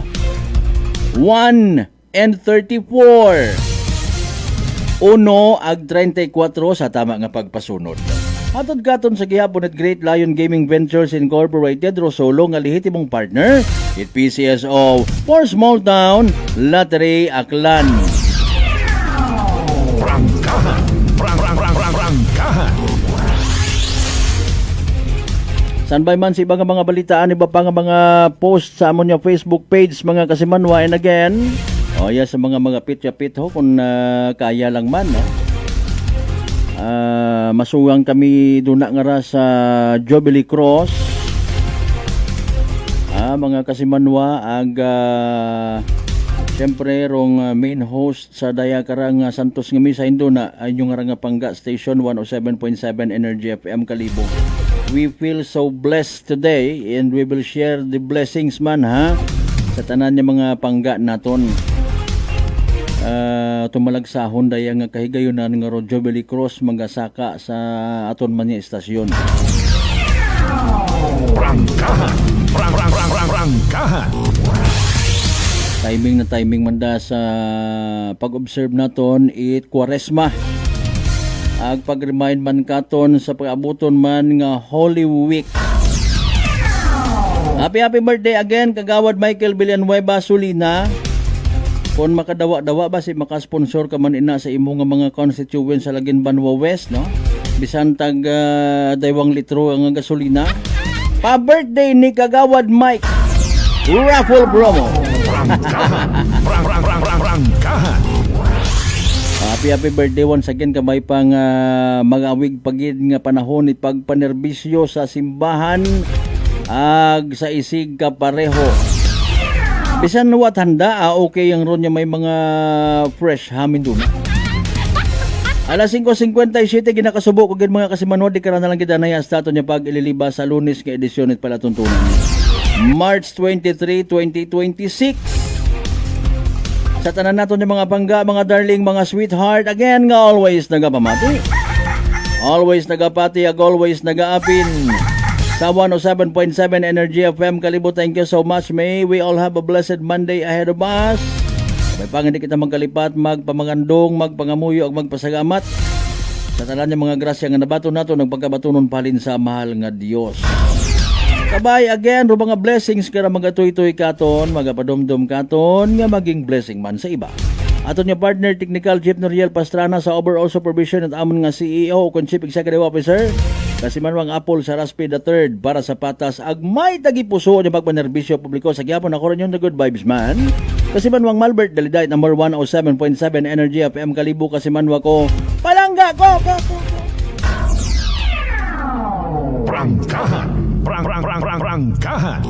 1 and 34. 1 ag 34 sa tama nga pagpasunod. Hatod katon sa gihapon at Great Lion Gaming Ventures Incorporated Rosolo nga lihitimong partner it PCSO for Small Town Lottery Aklan. Prangkahan. Prangkahan. Sanbay man si ibang mga balitaan, iba pa nga mga post sa amon yung Facebook page mga kasimanwa. And again, sa mga pitya-pit ho kung kaya lang man. Masuwang kami doon nga ra sa Jubilee Cross. Mga kasimanwa siyempre rong main host sa Dayakarang Santos nga misa indo na yung nga pangga station 107.7 Energy FM Kalibo. We feel so blessed today and we will share the blessings man sa tanan niya mga pangga naton. Tumalagsahon daya nga kahigayunan nga Jubilee Cross magasaka sa aton man niya estasyon. Prangkahan. Prangkahan. Timing manda sa pag-observe naton it Kwaresma. Ag pag-remind man katon sa pag-abuton man nga Holy Week. Happy birthday again kagawad Michael Villanueva Sulina. Kung makadawa-dawa ba si makasponsor ka man ina sa imo nga mga constituents sa Lagin Banwa West, no? Bisan tag 2 litro ang gasolina. Pa-birthday ni kagawad Mike. Raffle promo. Prangkahan. Happy birthday once again kamay pang mag-awig pagid nga panahon it pagpanerbisyo sa simbahan ag sa isig ka pareho. Bisan wat handa okay ang ron niya may mga fresh hamin doon. Alas 5:57 ginakasubo ko gid mga kasimanwa di karon na lang gid anay stato niya pag ililiba sa Lunes nga edisyon it pala tuntunan. March 23, 2026. Sa tanan nato ni mga bangga, mga darling, mga sweetheart, again nga always nagapamati. Always nagapati, always nagaapin. Sa 107.7 Energy FM Kalibo, thank you so much. May we all have a blessed Monday ahead of us. May pangindi kita magkalipat, magpamagandong, magpangamuyo, at magpasagamat. Sa talan niya mga grasya nga nabato nato ng pagkabatunon palin sa mahal nga Dios. Kabay again ro mga blessings kara magatoy-toy katon, magapadomdom katon nga maging blessing man sa iba. Aton niya partner technical Chief Noriel Pastrana sa overall supervision at amon nga CEO o Chief Executive Officer. Kasi manwang Apple sa Raspi III para sa patas agmay tagipuso niya pagpanerbisyo publiko sa gyapon ako rin yung the good vibes man. Kasi manwang Malbert Daliday number 107.7 Energy FM Kalibo kasi manwa ko palangga ko. Prangkahan. Prangkahan.